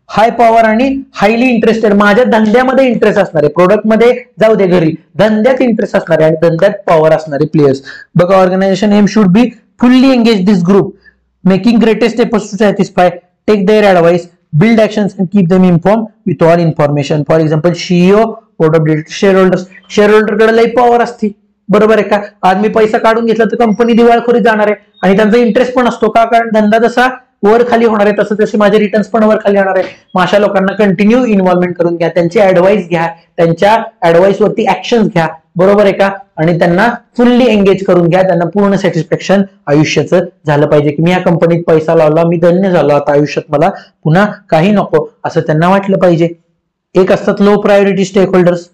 हाय पॉवर आणि हायली इंटरेस्टेड, माझ्या धंद्यामध्ये इंटरेस्ट असणारे, प्रोडक्ट मध्ये जाऊ दे घरी, धंद्यात इंटरेस्ट असणारे आणि धंद्यात पॉवर असणारे प्लेयर्स. बघा ऑर्गनायझेशन एम should be fully engage this group, making greatest efforts to satisfy, take their advice, build actions and keep them informed with all information. For example, CEO, board of directors, shareholder कडे लई power असते, बरोबर आहे का. आज मी पैसा काढून घेतला तर कंपनी दिवाळखोरीत जाणार आहे आणि त्यांचा इंटरेस्ट पण असतो का, कारण धंदा जसा वर खाली होणार आहे तसं तसे माझे रिटर्न्स पण वर खाली होणार आहे. मग अशा लोकांना कंटिन्यू इन्व्हॉल्वमेंट करून घ्या, त्यांची ऍडवाइस घ्या, त्यांच्या ऍडवाइस वरती ऍक्शन घ्या, बरोबर आहे का. आणि त्यांना फुल्ली एंगेज करून घ्या, त्यांना पूर्ण सॅटिस्फॅक्शन आयुष्याचं झालं पाहिजे की मी या कंपनीत पैसा लावला, मी धन्य झालो, आता आयुष्यात मला पुन्हा काही नको असं त्यांना वाटलं पाहिजे. एक असतात लो प्रायोरिटी स्टेक होल्डर्स,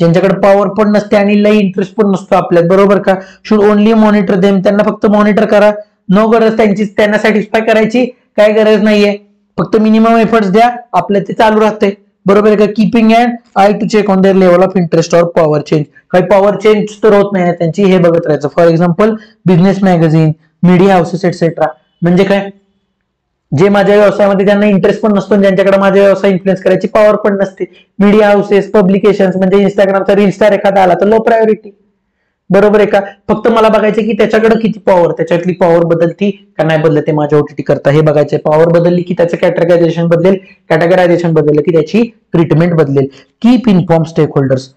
ज्यांच्याकडे पॉवर पण नसते आणि लई इंटरेस्ट पण नसतो आपल्यात, बरोबर का. शुड ओनली मॉनिटर देम, त्यांना फक्त मॉनिटर करा, नो गरज त्यांना सॅटिस्फाय करायची काय गरज नाहीये, फक्त मिनिमम एफर्ट्स द्या, आपलं ते चालू राहते, बरोबर आहे का. Keeping and eye to check on their level of interest or power change, काही पॉवर चेंज तर होत नाही त्यांची, हे बघत राहायचं. For example business magazine, media houses etcetera. म्हणजे काय, जे माझ्या व्यवसायामध्ये ज्यांना इंटरेस्ट पण नसतो, ज्यांच्याकडे माझ्या व्यवसाय इन्फ्लुएन्स करायची पॉवर पण नसते, मीडिया हाऊसेस, पब्लिकेशन्स, म्हणजे इंस्टाग्रामचा रील स्टार एखादा आला तर लो प्रायोरिटी, बरोबर आहे का? फक्त मला बघायचं की त्याच्याकडे किती पॉवर, त्याच्यातली पॉवर बदलती का नाही बदलते माझ्या ओटीटी करता हे बघायचंय. पॉवर बदलली की त्याचं कॅटेगरायझेशन बदलेल, कॅटेगरायझेशन बदललं की त्याची ट्रीटमेंट बदलेल. कीप इन्फॉर्म स्टेक होल्डर्स,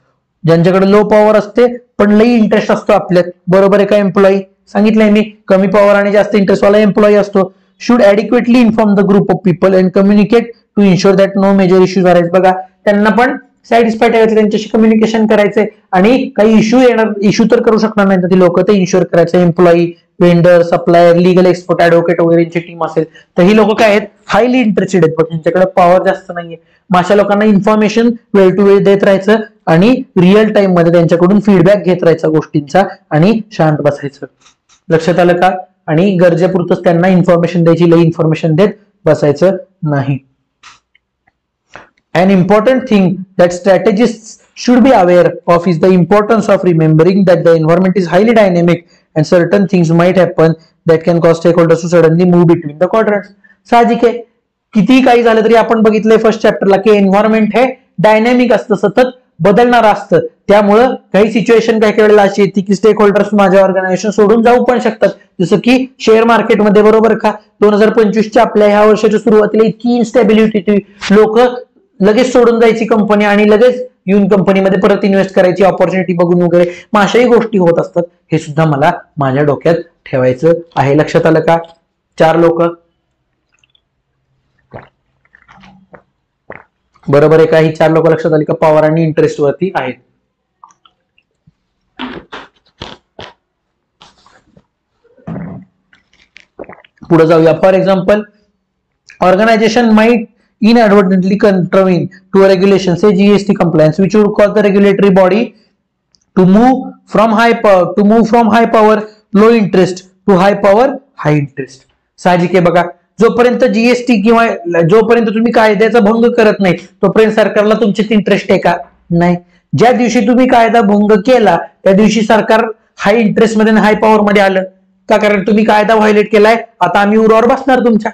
ज्यांच्याकडे लो पॉवर असते पण लई इंटरेस्ट असतो आपल्यात, बरोबर आहे का? एम्प्लॉई सांगितलंय मी, कमी पॉवर आणि जास्त इंटरेस्ट वाला एम्प्लॉई असतो. Should adequately inform the group of people and communicate to ensure that no major issues are. बघा, त्यांना पण सॅटिस्फाय ठेवायचं, त्यांच्याशी कम्युनिकेशन करायचंय आणि काही इश्यू येणार, इश्यू तर करू शकणार नाही ती लोक, ते इन्शुअर करायचं. Employee, vendor, supplier, legal expert, advocate वगैरेची टीम असेल तर ही लोक काय आहेत, हायली इंटरेस्टेड आहेत, पण त्यांच्याकडे पॉवर जास्त नाहीये. मग अशा लोकांना इन्फॉर्मेशन वेळ टू वेळ देत राहायचं आणि रिअल टाइम मध्ये त्यांच्याकडून फीडबॅक घेत राहायचा गोष्टींचा आणि शांत बसायचं. लक्षात आलं का? आणि गरजेपुरतच त्यांना इन्फॉर्मेशन द्यायची, लई इन्फॉर्मेशन देत बसायचं नाही. An important thing that strategists should be aware of is the importance of remembering that the environment is highly dynamic and certain things might happen that can cause stakeholders to suddenly move between the quadrants. साहजिक आहे, किती काही झालं तरी आपण बघितलंय first चॅप्टरला की environment हे डायनॅमिक असतं, सतत बदलणार असतं. त्यामुळं काही सिच्युएशन काही वेळेला अशी येते की स्टेक होल्डर्स माझ्या ऑर्गनायझेशन सोडून जाऊ पण शकतात. जसं की शेअर मार्केटमध्ये, बरोबर का? 2025च्या आपल्या ह्या वर्षाच्या सुरुवातीला इतकी इन्स्टॅबिलिटी, लोक लगेच सोडून जायची कंपनी आणि लगेच येऊन कंपनीमध्ये परत इन्व्हेस्ट करायची ऑपॉर्च्युनिटी बघून वगैरे, मग अशाही गोष्टी होत असतात. हे सुद्धा मला माझ्या डोक्यात ठेवायचं आहे. लक्षात आलं का? 4 लोक, बरोबर आहे का? ही 4 लोक लक्षात आली का? पॉवर आणि इंटरेस्ट वरती आहेत. पुढे जाऊया. For example, organisation might inadvertently contravene to a regulation, say GST compliance, which would cause the regulatory body to move from high power low interest to high power high interest. साहजिक आहे बघा, जोपर्यंत GST किंवा जोपर्यंत तुम्ही कायद्याचा भंग करत नाही तोपर्यंत सरकारला तुमच्यात इंटरेस्ट आहे का? नाही. ज्या दिवशी तुम्ही कायदा भंग केला त्या दिवशी सरकार हाय इंटरेस्ट मध्ये हाय पॉवर मध्ये आलं का? कारण तुम्ही कायदा व्हायलेट केलाय, आता आम्ही उरावर बसणार तुमच्या,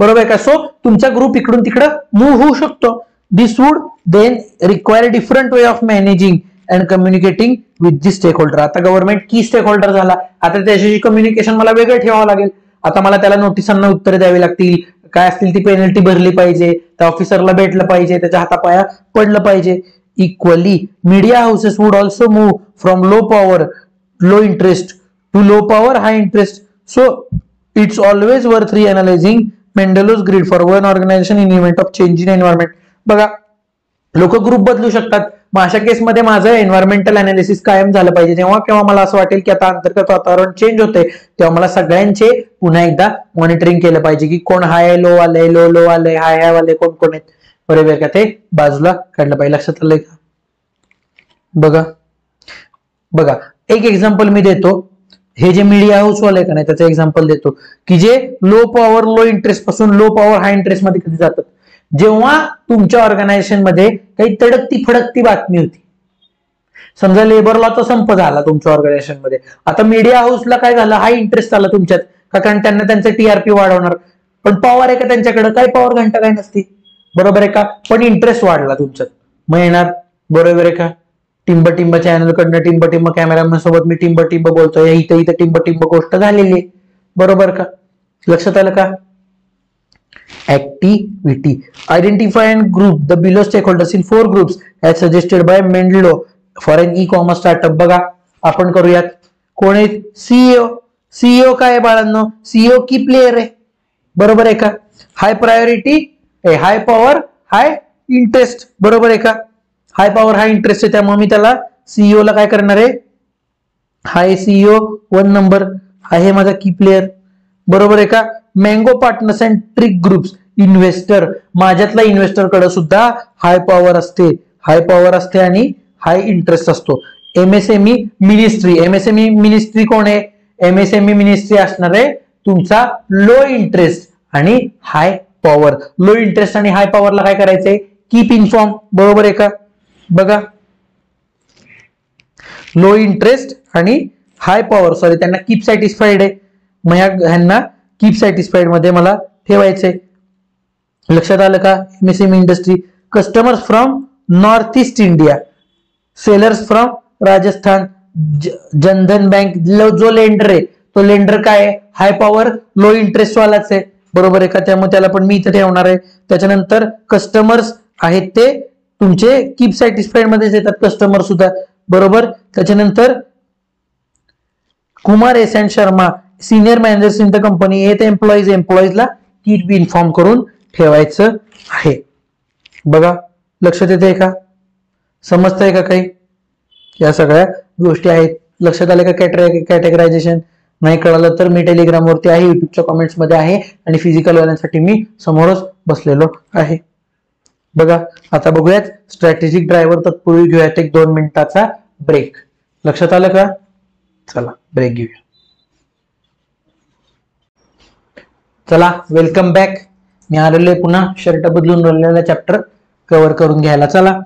बरोबर आहे का? सो तुमचा ग्रुप इकडून तिकडं मूव्ह होऊ शकतो. This would then require different way of managing and communicating with the stakeholder. आता गव्हर्नमेंट की स्टेक होल्डर झाला, आता त्याच्याशी कम्युनिकेशन मला वेगळं ठेवावं लागेल. आता मला त्याला नोटिसांना उत्तरे द्यावी लागतील, काय असतील ती पेनल्टी भरली पाहिजे, त्या ऑफिसरला भेटलं पाहिजे, त्याच्या हातापाया पडलं पाहिजे. Equally media houses would also move from low power low interest to low power high interest. So it's always worth reanalysing Mendelow's grid for one organisation in event of change in environment. बघा, लोक group बदलू शकतात. मग अशा केसमध्ये माझं environmental analysis कायम झालं पाहिजे. जेव्हा केव्हा मला असं वाटेल की आता अंतर्गत वातावरण चेंज होते तेव्हा मला सगळ्यांचे पुन्हा एकदा मॉनिटरिंग केलं पाहिजे की कोण हाय लो आलंय, लो लो आलंय, हाय हाय वाले कोण कोण आहेत, बरोबर का? ते बाजूला काढलं पाहिजे. लक्षात आलंय का? बघा बघा, एक एक्झाम्पल मी देतो. हे जे मीडिया हाऊस वाले का नाही त्याचं एक्झाम्पल देतो की जे लो पॉवर लो इंटरेस्ट पासून लो पॉवर हाय इंटरेस्ट मध्ये कधी जातात. जेव्हा तुमच्या ऑर्गनायझेशन मध्ये काही तडकती फडकती बातमी होती, समजा लेबर लॉचा संप झाला तुमच्या ऑर्गनायझेशन मध्ये, आता मीडिया हाऊसला काय झालं, हाय इंटरेस्ट आला तुमच्यात का? कारण त्यांना त्यांचं टीआरपी वाढवणार, पण पॉवर आहे का त्यांच्याकडे? काय पॉवर घंटा काय नसती, बरोबर आहे का? पण इंटरेस्ट वाढला तुमच्यात, मग येणार, बरोबर आहे का? टिंब टिंब चॅनल कडनं टिंब टिंब कॅमेरामॅन सोबत मी टिंब टिंब बोलतोय, इथं इथं टिंब टिंब गोष्ट झालेली आहे, बरोबर का? लक्षात आलं का? Activity, identify and group the below stakeholders in 4 groups as suggested by Mendelow for an e commerce startup. बघा, आपण करूयात. कोण आहेत? सीईओ. सीईओ काय आहे बाळांनो? सीईओ की प्लेयर आहे, बरोबर आहे का? High priority, high power, high interest, बरोबर आहे का? हाय पॉवर हाय इंटरेस्ट आहे, त्यामुळे मी त्याला सीईओ ला काय करणार आहे? हाय सीईओ 1 नंबर आहे माझा की प्लेयर, बरोबर आहे का? Mango partners and trick groups investor, माझ्यातला इन्व्हेस्टर कडे सुद्धा हाय पॉवर असते, हाय पॉवर असते आणि हाय इंटरेस्ट असतो. एमएसएमई मिनिस्ट्री, एमएसएमई मिनिस्ट्री कोण आहे? एमएसएमई मिनिस्ट्री असणार आहे तुमचा लो इंटरेस्ट आणि हाय पॉवर. लो इंटरेस्ट आणि हाय पॉवरला काय करायचंय? कीप इन्फॉर्म, बरोबर आहे का? बघा, लो इंटरेस्ट आणि हाय पॉवर, सॉरी त्यांना कीप सॅटिस्फाईड आहे, मग ह्यांना कीप सॅटिस्फाईड मध्ये मला ठेवायचंय. लक्षात आलं का? MSME industry, customers from north east India, sellers from Rajasthan, Jan Dhan bank जो लेंडर आहे तो लेंडर काय आहे, हाय पॉवर लो इंटरेस्ट वालाच आहे, बरोबर आहे का, त्यामुळे त्याला पण मी इथे ठेवणार आहे. त्याच्यानंतर कस्टमर्स आहेत ते तुमचे कीप सॅटिस्फाईड मध्येच येतात कस्टमर सुद्धा, बरोबर. त्याच्यानंतर Kumar S and Sharma senior managers in the company हे एम्प्लॉईजला कीप इन्फॉर्म करून ठेवायचं आहे. बघा लक्षात येते का, समजतंय का काही, या सगळ्या गोष्टी आहेत. लक्षात आले का कॅटेगरायझेशन, नाही कळालं तर मी टेलिग्राम वरती आहे, युट्यूबच्या कमेंट्स मध्ये आहे आणि फिजिकल वाल्यांसाठी मी समोरच बसलेलो आहे. बघा आता बघूयात स्ट्रॅटेजिक ड्रायव्हर, तत्पूर्वी घेऊयात एक 2 मिनिटाचा ब्रेक. लक्षात आलं का, चला ब्रेक घेऊया. चला वेलकम बॅक. मी आलेलो आहे पुन्हा शर्ट बदलून राहिलेला चॅप्टर कव्हर करून घ्यायला. चला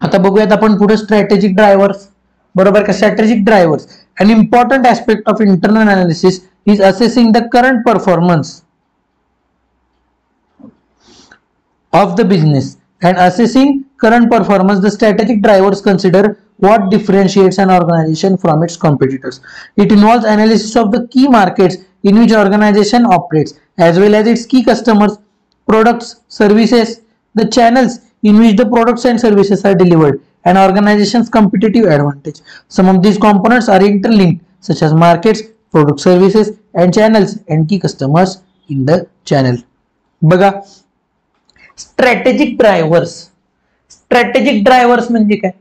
आता बघूयात आपण पुढे स्ट्रॅटेजिक ड्रायव्हर्स, बरोबर का. Strategic drivers, an important aspect of internal analysis is assessing the current performance of the business and assessing current performance. The strategic drivers consider what differentiates an organization from its competitors. It involves analysis of the key markets in which organization operates, as well as its key customers, products, services, the channels in which the products and services are delivered, and organization's competitive advantage. Some of these components are interlinked, such as markets, product, services, and channels, and key customers in the channel. बघा strategic drivers म्हणजे काय.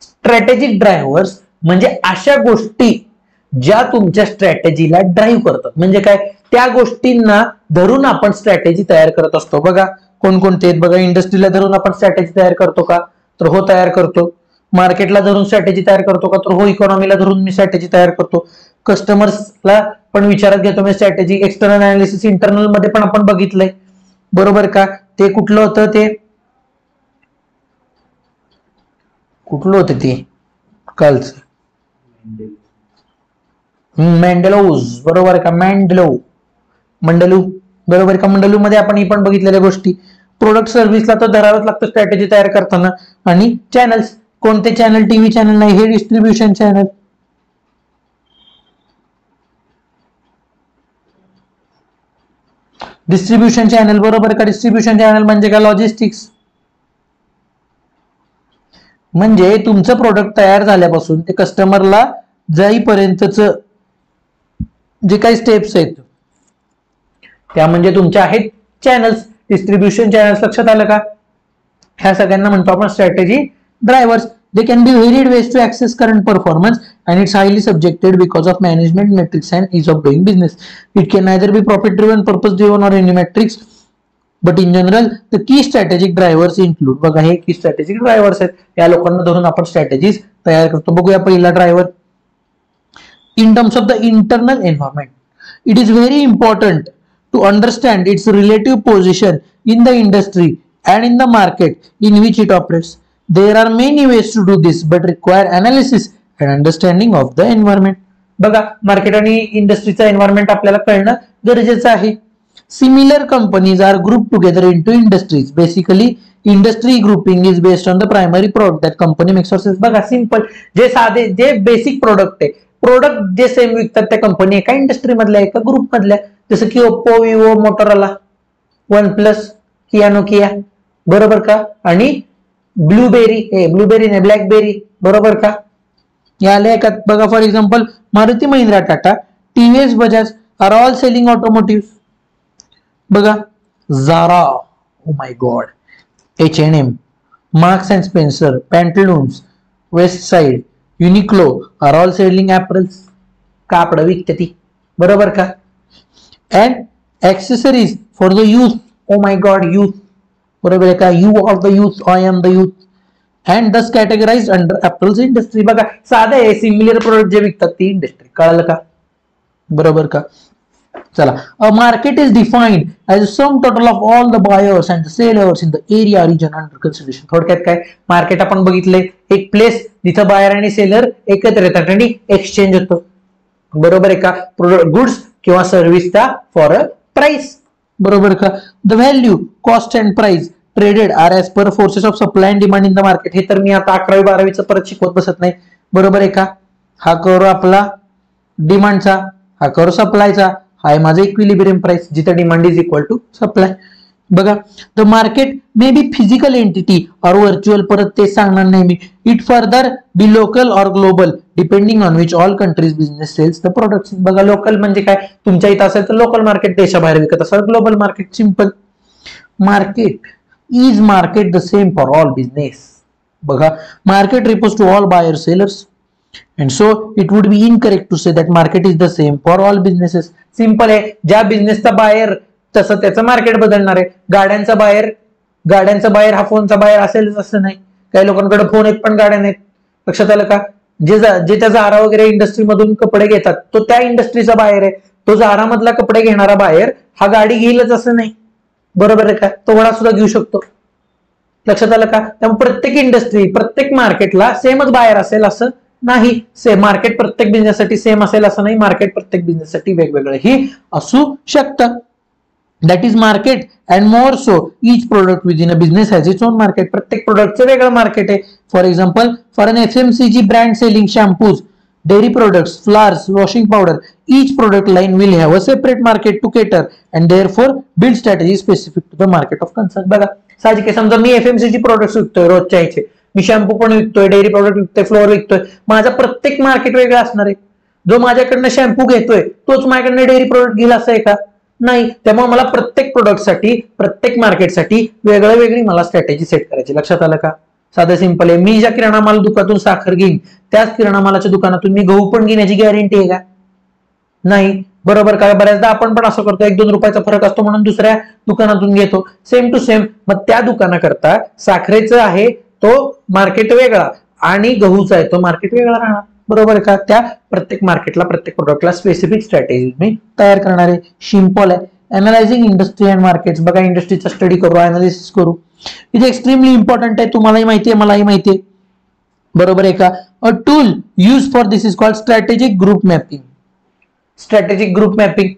Strategic drivers म्हणजे अशा गोष्टी ज्या तुमच्या स्ट्रॅटेजीला drive करतात. म्हणजे काय, त्या गोष्टींना धरून आपण स्ट्रॅटेजी तयार करत असतो. बघा कोणकोणते आहेत बघा. इंडस्ट्रीला धरून आपण स्ट्रॅटेजी तयार करतो का, तर हो तयार करतो. मार्केटला धरून स्ट्रॅटेजी तयार करतो का, तर हो इकॉनॉमीला धरून मी स्ट्रॅटेजी तयार करतो. कस्टमर्सला पण विचारात घेतो मी स्ट्रॅटेजी. एक्सटर्नल अनालिसिस इंटरनल मध्ये पण आपण बघितलंय, बरोबर का. ते कुठलं होतं, ते कालच मॅन्डेलोज, बरोबर का. मंडलू, बरोबर का. मंडलू मध्ये आपण ही पण बघितलेल्या गोष्टी. प्रोडक्ट सर्व्हिसला तर धरावंच लागतं स्ट्रॅटेजी तयार करताना. आणि चॅनल्स, कोणते चॅनल, टीव्ही चॅनल नाही, हे डिस्ट्रीब्युशन चॅनल. डिस्ट्रीब्युशन चॅनल, बरोबर का. डिस्ट्रीब्युशन चॅनल म्हणजे काय, लॉजिस्टिक्स. म्हणजे तुमचं प्रोडक्ट तयार झाल्यापासून ते कस्टमरला जाईपर्यंतच जे काही स्टेप्स आहेत त्या म्हणजे तुमच्या आहेत चॅनल्स, डिस्ट्रीब्युशन चॅनल्स. लक्षात आलं का. ह्या सगळ्यांना म्हणतो आपण strategy drivers. They can be varied ways to access current performance, and it's highly subjected because of management metrics and ease of doing business. It can either be profit driven, purpose driven, or any metrics. But in general, the key strategic drivers include, बघा हे की strategic drivers आहेत, या लोकांना धरून आपण strategies तयार करतो. बघूया पहिला driver. In terms of the internal environment, it is very important to understand its relative position in the industry and in the market in which it operates. There are many ways to do this, but require analysis and understanding of the environment. बघा market आणि इंडस्ट्रीचा environment आपल्याला कळणं गरजेचं आहे. Similar companies are grouped together into industries. Basically, industry grouping is based on the primary product that company makes or sells. बघा simple, जे साधे जे बेसिक प्रोडक्ट आहे, प्रोडक्ट जे सेम विकतात त्या कंपनी एका इंडस्ट्री मधल्या एका ग्रुप मधल्या, जसं की Oppo, Vivo, Motorola, OnePlus, Kia, Nokia, बरोबर का. आणि ब्लूबेरी नाही ब्लॅकबेरी, बरोबर का. या लेखात बघा for example Maruti, Mahindra, Tata, TVS, Bajaj are all selling automotive. बघा Zara, oh my god, H&M, Marks and Spencer, Pantaloons, Westside, Uniqlo are all selling apparels. कापड विकते ती, बरोबर का. And accessories for the youth, oh my god, youth, बरोबर आहे का. You are the youth, I am the youth. And thus categorize under apples industry. बघा साधं आहे, सिमिलर प्रोडक्ट जे विकतात ती इंडस्ट्री. कळालं का, बरोबर का. चला, a market is defined as sum total of all the buyers and sellers in the area region under consideration. थोडक्यात काय, मार्केट आपण बघितलंय एक प्लेस जिथं बायर आणि सेलर एकत्र येतात आणि एक्सचेंज होतो, बरोबर आहे का. गुड्स किंवा सर्व्हिसचा फॉर अ प्राइस, बरोबर का. The value, cost and price traded are as per forces of supply and demand in the market. हे तर मी आता 11वी 12वीचं परत शिकवत बसत नाही, बरोबर आहे का? हा कर्व आपला डिमांडचा, हा कर्व सप्लायचा, हा आहे माझा इक्विलिब्रियम प्राइस जिथे demand is equal to supply. बघा, the market may be physical entity or virtual, परत तेच सांगणार नाही मी. It further be local or global depending on which all countries business sells the products. बघा, लोकल म्हणजे काय, तुमच्या इथं असेल तर लोकल मार्केट देशाबाहेर विकत असेल, global market. Simple. Market is market the same for all business. बघा, market repose to all buyer sellers and so it would be incorrect to say that market is the same for all businesses. Simple आहे, ज्या बिझनेसचा buyer तसं त्याचं market बदलणार आहे. गाड्यांचा buyer हा फोनचा बायर असेलच असं नाही. काही लोकांकडे फोन आहेत पण गाड्या नाहीत. लक्षात आलं का? जे त्या झारा वगैरे इंडस्ट्री मधून कपडे घेतात तो त्या इंडस्ट्रीचा बायर आहे. तो झारा मधला कपडे घेणारा बायर हा गाडी घेईलच असं नाही. बरोबर आहे का? तो घोडा सुद्धा घेऊ शकतो. लक्षात आलं का? त्यामुळे प्रत्येक इंडस्ट्री, प्रत्येक मार्केटला सेमच बायर असेल असं नाही. मार्केट प्रत्येक बिझनेससाठी सेम असेल असं नाही. मार्केट प्रत्येक बिझनेससाठी वेगवेगळंही असू शकतं. That is market and more so each product within a business has its own market. प्रत्येक प्रोडक्टचं वेगळं मार्केट आहे. For example, for an FMCG brand selling shampoos, dairy products, flours, washing powder, each product line will have a separate market to cater and therefore build strategy specific to the market of concern. बघा, साहजिक आहे, समजा मी FMCG products विकतोय रोजच्या याचे, मी shampoo पण विकतोय, dairy product विकतोय, floor विकतोय, माझा प्रत्येक market वेगळा असणार आहे. जो माझ्याकडनं शॅम्पू घेतोय तोच माझ्याकडनं डेअरी प्रोडक्ट घेईल असं आहे का? नाही. त्यामुळे मला प्रत्येक प्रोडक्टसाठी, प्रत्येक मार्केटसाठी वेगळी मला स्ट्रॅटेजी सेट करायची. लक्षात आलं का? साधं सिंपल आहे. मी ज्या किराणा माल दुकानातून साखर घेईन त्याच किराणा मालाच्या दुकानातून मी गहू पण घेण्याची गॅरंटी आहे का? नाही. बरोबर का? बऱ्याचदा आपण पण असं करतो, 1-2 रुपयाचा फरक असतो म्हणून दुसऱ्या दुकानातून घेतो. Same to same. मग त्या दुकानाकरता साखरेचं आहे तो मार्केट वेगळा आणि गहूचा आहे तो मार्केट वेगळा राहणार. बरोबर आहे का? त्या प्रत्येक मार्केटला, प्रत्येक प्रोडक्टला स्पेसिफिक स्ट्रॅटेजी मी तयार करणार आहे. सिंपल आहे. Analysing industry and markets. बघा, इंडस्ट्रीचा स्टडी करू, अनालिसिस करू. इथे एक्स्ट्रीमली इम्पॉर्टंट आहे. तुम्हालाही माहिती आहे, मलाही माहिती आहे. बरोबर आहे का? A tool use for this is called strategic group mapping. Strategic group mapping.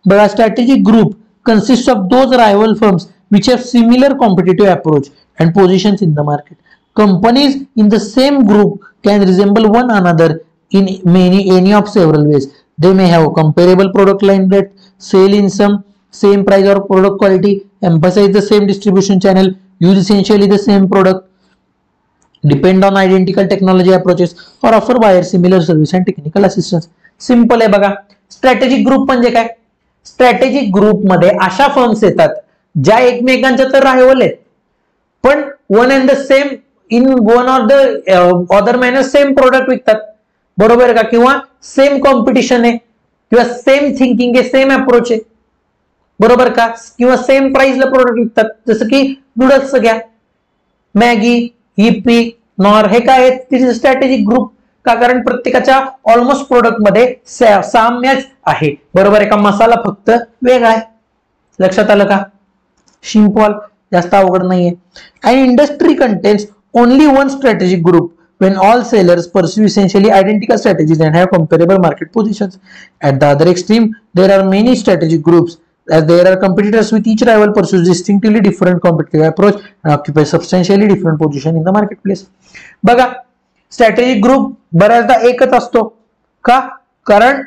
बघा, strategic group consists of those rival firms which have similar competitive approach and positions in the market. Companies in the same group can resemble one another in any of several ways. They may have comparable product line that sell in some same price or product quality, emphasize the same distribution channel, use essentially the same product, depend on identical technology approaches, or offer buyers similar service and technical assistance. Simple आहे. बघा, strategic group म्हणजे काय? Strategic group मध्ये अशा firms येतात ज्या एकमेकांच्या तर रायव्हल आहेत पण one and the same in one or the other manner same product विकतात. बरोबर आहे का? किंवा सेम कॉम्पिटिशन आहे किंवा सेम थिंकिंग आहे, सेम अप्रोच आहे. बरोबर का? किंवा सेम प्राइसला प्रोडक्ट विकतात. जसं की नूडल्स घ्या, मॅगी, हिप्पी, नॉर, हे काय आहेत? Strategic group. का? कारण प्रत्येकाच्या ऑलमोस्ट प्रोडक्ट मध्ये साम्यच आहे. बरोबर आहे का? मसाला फक्त वेगळा आहे. लक्षात आलं का? सिंपल, जास्त अवघड नाहीये. And industry contains only one strategic group when all sellers pursue essentially identical strategies and have comparable market positions. At the other extreme, there are many strategic groups as there are competitors with each rival pursues distinctly different competitive approach and occupy substantially different position in the marketplace. बघा, strategic group बऱ्याचदा एकच असतो. का? कारण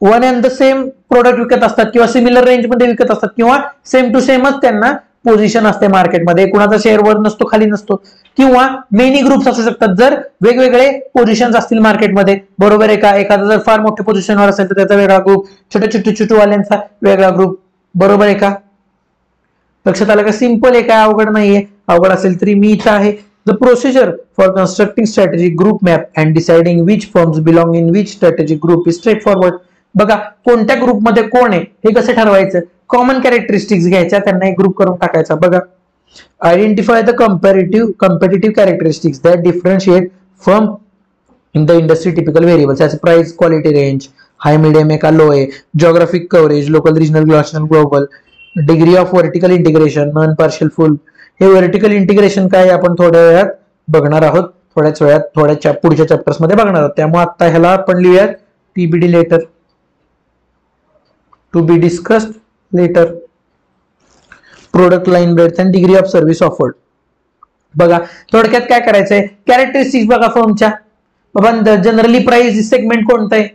one and the same product विकत असतात किंवा similar range मध्ये विकत असतात किंवा सेम टू सेमच त्यांना पोझिशन असते मार्केटमध्ये. कुणाचा शेअर वर नसतो, खाली नसतो. किंवा मेनी ग्रुप्स असू शकतात जर वेगवेगळे पोझिशन असतील मार्केटमध्ये. बरोबर आहे का? एखादा जर फार मोठ्या पोझिशनवर असेल तर त्याचा वेगळा ग्रुप, छोट्या वाल्यांचा वेगळा ग्रुप. बरोबर आहे का? लक्षात आलं का? सिंपल आहे, काय अवघड नाहीये. अवघड असेल तरी मी इथं आहे. The procedure for constructing strategic group map and deciding which firms belong in which strategic group is straightforward. बघा, कोणत्या ग्रुपमध्ये कोण आहे हे कसं ठरवायचं? कॉमन कॅरेक्टरिस्टिक्स घ्यायच्या, त्यांना एक ग्रुप करून टाकायचा. बघा, identify the competitive characteristics that differentiate firm in the industry typical variables as price, quality range, high, medium आहे का low आहे, geographic coverage, local, regional, national, global, degree of vertical integration, non partial, full. हे vertical integration काय आपण थोड्या वेळात बघणार आहोत, थोड्या पुढच्या चॅप्टर्स मध्ये बघणार आहोत. त्यामुळे आता ह्याला आपण लिहूयात TBD later, to be discussed later. Product line breadth and degree of service offered. बघा, थोडक्यात काय करायचंय? कॅरेक्टरिस्टिक्स बघा फर्मच्या. बाबा जनरली प्राइस सेगमेंट कोणतं आहे,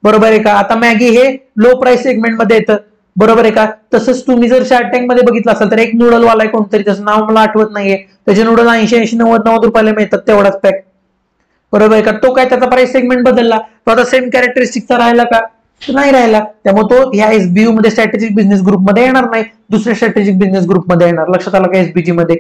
बरोबर आहे का. आता मॅगी हे लो प्राइस सेगमेंट मध्ये येतं, बरोबर आहे का. तसंच तुम्ही जर शार्क टँक मध्ये बघितलं असेल तर एक नूडल वाला आहे कोणतरी, त्याचं नाव मला आठवत नाहीये, त्याचे नूडल 80-90 रुपयाला मिळतात तेवढाच पॅक, बरोबर आहे का. तो काय त्याचा प्राइस सेगमेंट बदलला, तो आता सेम कॅरेक्टरिस्टिकचा राहिला का, नाही राहिला. त्यामुळे तो ह्या एसबीयू मध्ये स्ट्रॅटेजिक बिझनेस ग्रुप मध्ये येणार नाही, दुसऱ्या स्ट्रॅटेजिक बिझनेस ग्रुप मध्ये येणार. लक्षात आलं का. एसबीजी मध्ये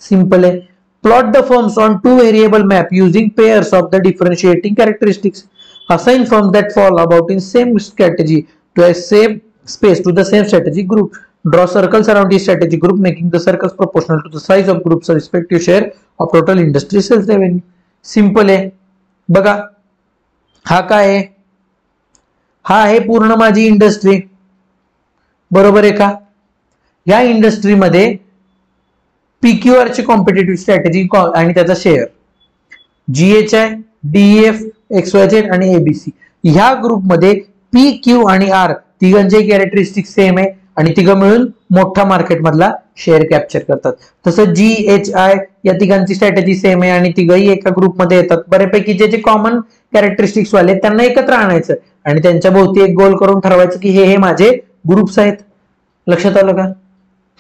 सिंपल आहे. Plot the firms on 2 variable map using pairs of the differentiating characteristics. Assign firms that fall about in same strategy to a same space to the same strategic group. Draw circles around each strategic group, making the circles proportional to the size of group's respective share of total industry sales revenue. Simple आहे बघा. हा काय आहे, हा आहे पूर्ण माझी industry, बरोबर आहे का. या इंडस्ट्रीमध्ये पीक्यूआर ची कॉम्पिटेटिव्ह स्ट्रॅटेजी आणि त्याचा शेअर, जीएचआय, डीएफ, XYZ आणि एबीसी ह्या ग्रुपमध्ये पी, क्यू आणि आर तिघांचे कॅरेक्टरिस्टिक सेम आहे आणि तिघं मिळून मोठा मार्केट मधला शेअर कॅप्चर करतात. तसं जीएचआय या तिघांची स्ट्रॅटेजी सेम आहे आणि तिघही एका ग्रुपमध्ये येतात. बऱ्यापैकी जे कॉमन कॅरेक्टरिस्टिक्स वाले त्यांना एकत्र आणायचं आणि त्यांच्या भोवती एक गोल करून ठरवायचं की हे माझे ग्रुप्स आहेत. लक्षात आलं का,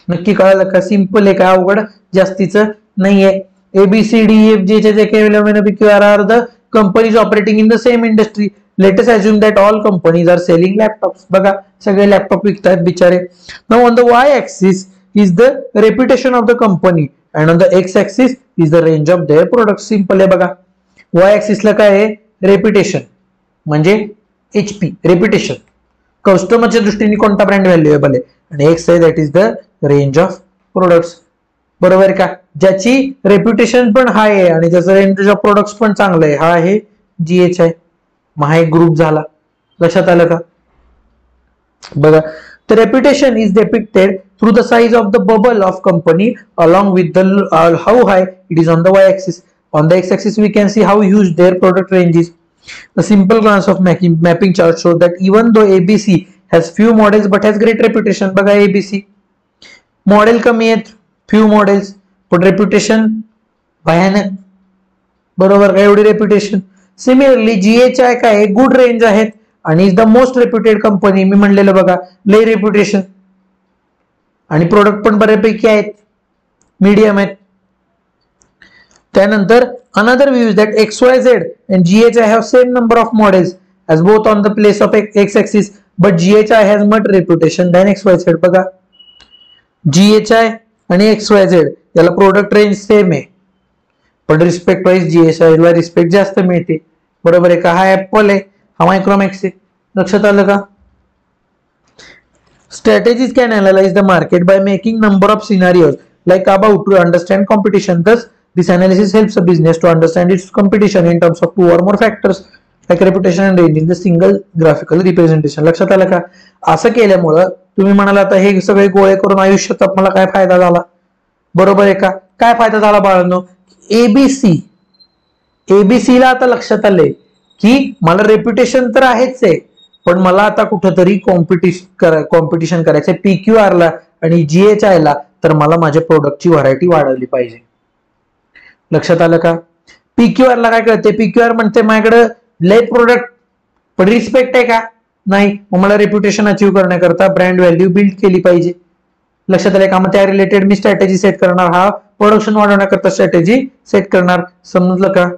नक्की कळालं का. सिंपल आहे, का अवघड जास्तीचं नाहीये. ABCDEFG PQR are the companies operating in the same industry. Let us assume that all companies are selling laptops. बघा सगळे लॅपटॉप विकतात बिचारे. Now on the y-axis is the reputation of the company and on the x-axis is the range of their products. Simple आहे बघा. y-axis ला काय आहे, reputation म्हणजे HP, रेप्युटेशन कस्टमरच्या दृष्टीने कोणता ब्रँड व्हॅल्युएबल आहे, आणि x आहे that is the range of products, बरोबर का. ज्याची रेप्युटेशन पण हाय आहे आणि त्याचं रेंज ऑफ प्रोडक्ट्स पण चांगलं आहे, हा आहे जीएचआय. मग हा एक ग्रुप झाला. लक्षात आलं का. बघा, the reputation is depicted through the size of the bubble of company along with the how high it is on the y-axis. On the x-axis we can see how huge their product range is. A simple glance of mapping chart shows that even though ABC has few models but has great reputation. बघा ABC model कमी आहेत, few models, पण reputation भयानक, बरोबर का, एवढी reputation. Similarly जीएचआय काय good range आहेत आणि is the most reputed company. मी म्हणलेलं बघा, लय रेप्युटेशन आणि प्रोडक्ट पण बऱ्यापैकी आहेत, मीडियम आहेत. त्यानंतर another view is that XYZ and GHI have same number of models as both on the place of x-axis, but GHI has much reputation than XYZ. बघा GHI आणि XYZ याला product range same आहे, पण respect wise GHI ला respect जास्त मिळते, बरोबर आहे का. हा ऍपल आहे, हा मायक्रोमॅक्स आहे. लक्षात आलं का. Strategies can analyze the market by making number of scenarios like above to understand competition. Thus, this analysis helps a business to understand its competition in terms of 2 or more factors like reputation and range in the single graphical representation. लक्षात आलं का. असं केल्यामुळं तुम्ही म्हणाला आता हे सगळे गोळे करून आयुष्यात मला काय फायदा झाला, बरोबर आहे का. काय फायदा झाला बाळांनो, एबीसीला आता लक्षात आलंय की मला रेप्युटेशन तर आहेच आहे, पण मला आता कुठंतरी कॉम्पिटिशन करायचंय पीक्यूआर ला आणि जीएचआय ला, तर मला माझ्या प्रोडक्टची व्हरायटी वाढवली पाहिजे. लक्षात आलं का. पीक्यूआर ला काय कळते, पीक्यूआर म्हणते माझ्याकडे लय प्रोडक्ट पण रिस्पेक्ट आहे का, नाही. मग मला रेप्युटेशन अचीव्ह करण्याकरता ब्रँड व्हॅल्यू बिल्ड केली पाहिजे. लक्षात आलं का. मग त्या रिलेटेड मी स्ट्रॅटेजी सेट करणार, हा प्रोडक्शन वाढवण्याकरता स्ट्रॅटेजी सेट करणार. समजलं का,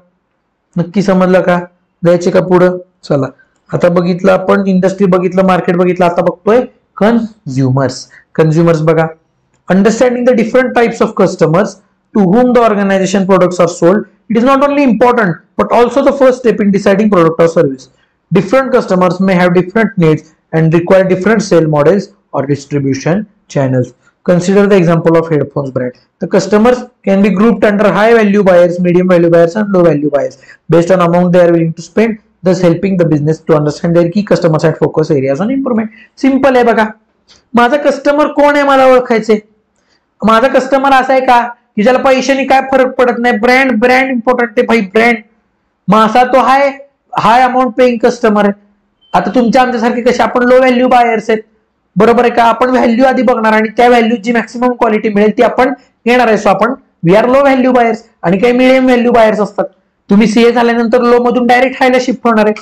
नक्की समजलं का. जायचे का पुढं. चला आता बघितलं आपण इंडस्ट्री बघितलं, मार्केट बघितलं, आता बघतोय कंझ्युमर्स. बघा, understanding the different types of customers to whom the organization products are sold, it is not only important but also the first step in deciding product or service. Different customers may have different needs and require different sale models or distribution channels. Consider the example of headphones brand. The customers can be grouped under high value buyers, medium value buyers and low value buyers based on amount they are willing to spend, thus helping the business to understand their key customers and focus areas on improvement. Simple आहे बघा. माझा customer कोण आहे मला ओळखायचे. माझा customer असा आहे का की ज्याला पैशाने काय फरक पडत नाही, ब्रँड इम्पॉर्टंट आहे भाई, ब्रँड. मग असा तो हाय अमाऊंट पेइंग कस्टमर आहे. आता तुमच्या आमच्यासारखे कसे आपण लो व्हॅल्यू बायर्स आहेत, बरोबर आहे का. आपण व्हॅल्यू आधी बघणार आणि त्या व्हॅल्यू जी मॅक्सिमम क्वालिटी मिळेल ती आपण घेणार आहे. सो आपण we are low value buyers. आणि काही मिडियम व्हॅल्यू बायर्स असतात, तुम्ही सीए झाल्यानंतर लो मधून डायरेक्ट हायला शिफ्ट होणार आहे.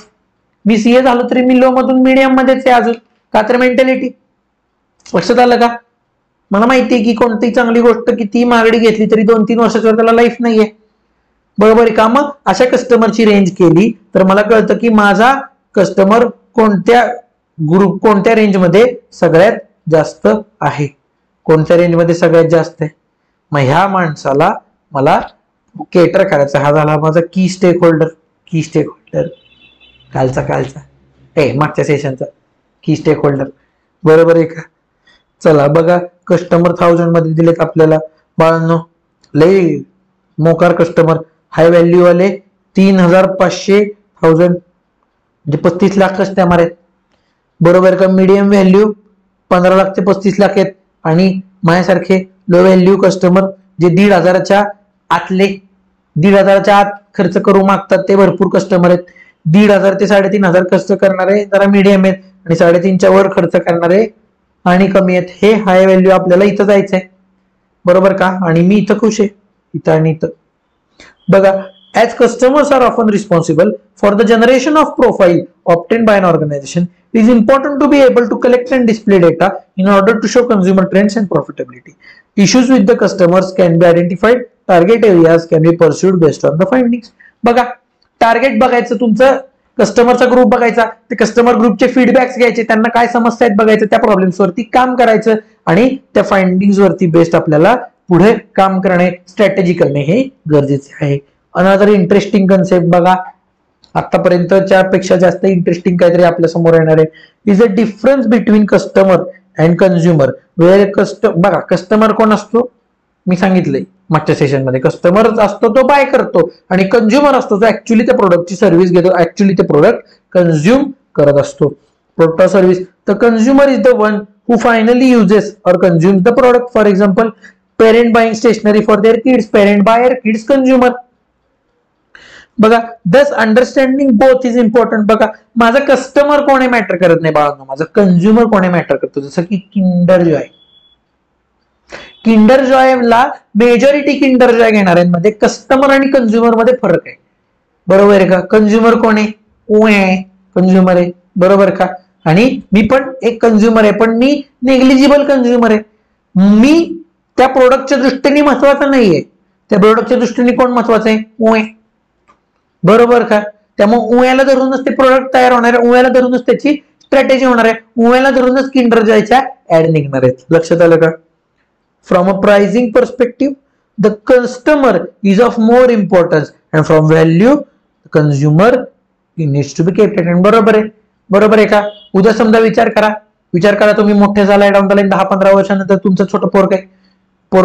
मी सीए झालो तरी मी लो मधून मीडियम मध्येच आहे अजून, का तर मेंटॅलिटी. लक्षात आलं का? मला माहितीये की कोणतीही चांगली गोष्ट किती महागडी घेतली तरी 2-3 वर्षाच्या त्याला लाईफ नाहीये. बरोबर आहे का? मग अशा कस्टमरची रेंज केली तर मला कळतं की माझा कस्टमर कोणत्या ग्रुप, कोणत्या रेंजमध्ये सगळ्यात जास्त आहे, कोणत्या रेंजमध्ये सगळ्यात जास्त आहे. मग ह्या माणसाला मला केटर करायचा. हा झाला माझा की स्टेक होल्डर. की स्टेक होल्डर कालचा मागच्या सेशनचा की स्टेक होल्डर. बरोबर आहे का? चला बघा, कस्टमर 1000 मध्ये दिलेत आपल्याला. बाळांनो लई मोकार कस्टमर, हाय व्हॅल्यू वाले 3500 म्हणजे 35 लाख कस्टमर आहेत. बरोबर का? मीडियम व्हॅल्यू 15 लाख ते 35 लाख आहेत. आणि माझ्यासारखे लो व्हॅल्यू कस्टमर जे 1,500च्या आतले, 1,500च्या आत खर्च करू मागतात ते भरपूर कस्टमर आहेत. 1,500 ते 3,500 खर्च करणारे जरा मीडियम आहेत आणि 3,500च्या वर खर्च करणारे आणि कमी आहेत. हे हाय व्हॅल्यू आपल्याला इथं जायचंय. बरोबर का? आणि मी इथं खुश आहे, इथं आणि इथं. बघा, as customers are often responsible for the generation of profile obtained by an organization, it is important to be able to collect and display data in order to show consumer trends and profitability. Issues with the customers can be identified, target areas can be pursued based on the findings. बघा, target बघायचं, तुमचं कस्टमरचा group बघायचा, ते customer ग्रुपचे feedbacks घ्यायचे, त्यांना काय समस्या आहेत बघायचं, त्या प्रॉब्लेम्स वरती काम करायचं आणि त्या फाइंडिंग्स वरती बेस्ड आपल्याला पुढे काम करणे, स्ट्रॅटेजी करणे हे गरजेचे आहे. अनदर इंटरेस्टिंग कन्सेप्ट बघा, आतापर्यंतच्या पेक्षा जास्त इंटरेस्टिंग काहीतरी आपल्या समोर येणार आहे. Is a difference between customer and consumer. बघा, कस्टमर कोण असतो मी सांगितलंय मागच्या सेशन मध्ये. कस्टमर असतो तो बाय करतो आणि कंझ्युमर असतो जो ऍक्च्युअली त्या प्रोडक्टची सर्व्हिस घेतो, ऍक्च्युअली ते प्रोडक्ट कंझ्युम करत असतो. Product service. The consumer is the one who finally uses or consumes the product. For example, parent buying stationery for their kids, parent buyer, kids consumer. बघा, thus understanding both is important. बघा, माझा customer कोणी matter करत नाही बाळांनो, माझा consumer कोणी matter करतो. जसं की किंडर जॉय. किंडर जॉयला मेजॉरिटी किंडर जॉय घेणाऱ्यांमध्ये कस्टमर आणि कंझ्युमर मध्ये फरक आहे. बरोबर आहे का? कंझ्युमर कोण आहे? कंझ्युमर आहे. बरोबर का? आणि मी पण एक कंझ्युमर आहे, पण मी नेग्लिजिबल कंझ्युमर आहे. मी त्या प्रोडक्टच्या दृष्टीने महत्वाचा नाहीये. त्या प्रोडक्टच्या दृष्टीने कोण महत्वाचं आहे? बरोबर का? त्यामुळे उयाला धरूनच ते प्रोडक्ट तयार होणार आहे, उयाला धरूनच त्याची स्ट्रॅटेजी होणार आहे, उयाला धरूनच किंडर जॉयच्या ऍड निघणार आहेत. लक्षात आलं का? From a pricing perspective the customer is of more importance and from value consumer needs to be kept. बरोबर आहे? बरोबर आहे का? उद्या समजा विचार करा तुम्ही मोठे झालाय, डाऊन द लाईन 10-15 वर्षानंतर तुमचं छोटं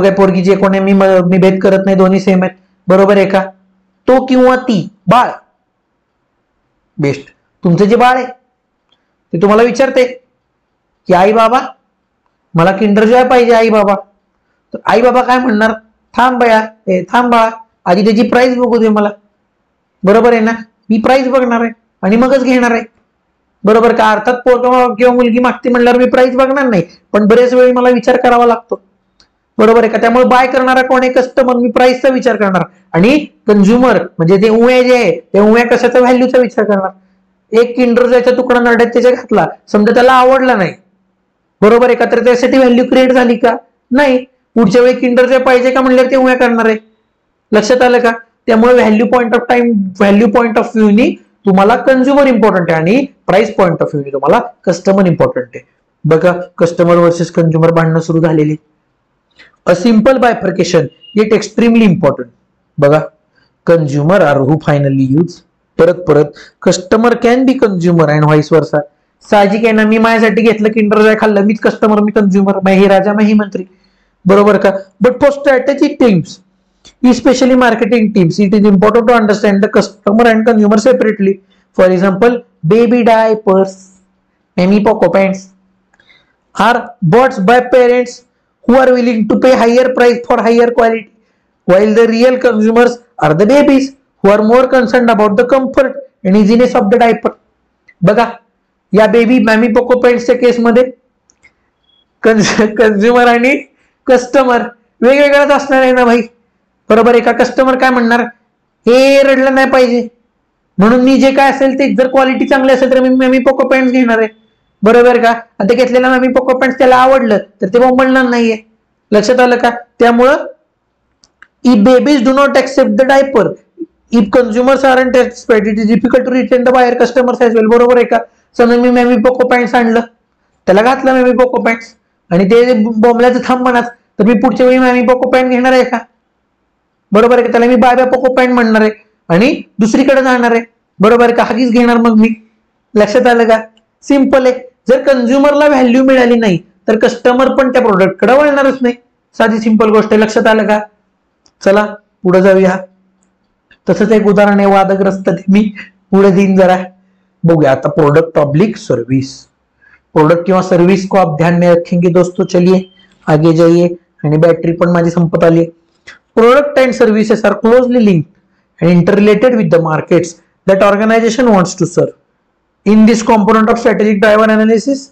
पोरगी जे कोणी, मी भेद करत नाही, दोन्ही सेम आहेत. बरोबर आहे का? तो किंवा ती बाळ बेस्ट. तुमचं जे बाळ आहे ते तुम्हाला विचारते की आई बाबा मला किंडर जॉय पाहिजे आई बाबा. तर आई बाबा काय म्हणणार? थांब बाळा, आधी त्याची प्राइस बघू दे मला. बरोबर आहे ना? मी प्राइस बघणार आहे आणि मगच घेणार आहे. बरोबर का? अर्थात पोरगा किंवा मुलगी मागते म्हणल्यावर मी प्राइस बघणार नाही, पण बरेच वेळी मला विचार करावा लागतो. बरोबर आहे का? त्यामुळे बाय करणारा कोण आहे? कस्टमर. मी प्राइसचा विचार करणार आणि कंझ्युमर म्हणजे ते उया जे आहे ते उया कशाचा, व्हॅल्यूचा विचार करणार. एक किंडर जॉयचा तुकडा नरड्यात त्याच्या घातला, समजा त्याला आवडला नाही, बरोबर आहे का? तर त्यासाठी व्हॅल्यू क्रिएट झाली का? नाही. पुढच्या वेळी किंडर जॉय पाहिजे का म्हणल्यावर ते उया करणार आहे. लक्षात आलं का? त्यामुळे व्हॅल्यू पॉईंट ऑफ व्ह्यूनी तुम्हाला कंझ्युमर इम्पॉर्टंट आहे आणि प्राइस पॉईंट ऑफ व्ह्यूनी तुम्हाला कस्टमर इम्पॉर्टंट आहे. बघा, कस्टमर वर्सेस कंझ्युमर भांडणं सुरू झालेली. A simple bifurcation yet extremely important. बघा, consumer are who finally use. परत customer can be consumer and vice versa. साहजिक आहे ना? मी माझ्यासाठी घेतलं किंडर जॉय, खाल्लं, मीच कस्टमर, मी कंझ्युमर, मैं ही राजा मैं ही मंत्री. बरोबर का? But for strategy teams, especially marketing teams, it is important to understand the customer and consumer separately. For example, baby diapers, Mammy Poco pants are bought by parents who are willing to pay higher price for higher quality, while the real consumers are the babies who are more concerned about the comfort and easiness of the diaper. बघा, या baby मॅमी Poco पॅन्ट्सच्या केस मध्ये consumer आणि customer वेगवेगळाच असणार आहे ना भाई. बरोबर आहे का? कस्टमर काय म्हणणार? हे रडलं नाही पाहिजे. म्हणून मी जे काय असेल ते जर क्वालिटी चांगली असेल तर मी पोको पॅन्ट घेणार आहे, बरोबर का. आणि ते घेतलेलं मी पोको पॅन्ट त्याला आवडलं तर ते बोंबलणार नाहीये. लक्षात आलं का. त्यामुळं if babies do not accept the diaper, if consumers are it is difficult to retain the buyer customers as well, बरोबर आहे का. समजा मी पोको पॅन्ट्स आणलं, त्याला घातलं मी पोको पॅन्ट्स आणि ते बोंबल्याचं थांब म्हणत, तर मी पुढच्या वेळी मी पोको पॅन्ट घेणार आहे का, बरोबर आहे का. त्याला मी बाय पोको पॅन्ट म्हणणार आहे आणि दुसरीकडे जाणार आहे, बरोबर आहे का. हागीच घेणार मग मी. लक्षात आलं का. सिंपल आहे. जर कंझ्युमरला व्हॅल्यू मिळाली नाही तर कस्टमर पण त्या प्रोडक्टकडे वळणारच नाही. साधी सिंपल गोष्ट आहे. लक्षात आलं का. चला पुढे जाऊया. तसंच एक उदाहरण आहे वादग्रस्त, ते मी पुढे देईन, जरा बघूया. आता प्रोडक्ट ऑब्लिक सर्विस, प्रोडक्ट किंवा सर्विस को आप ध्यान में रखेंगे दोस्तों. चलिए आगे जाइए. आणि बॅटरी पण माझी संपत आली. Product and services are closely linked and interrelated with the markets that organization wants to serve. In this component of strategic driver analysis,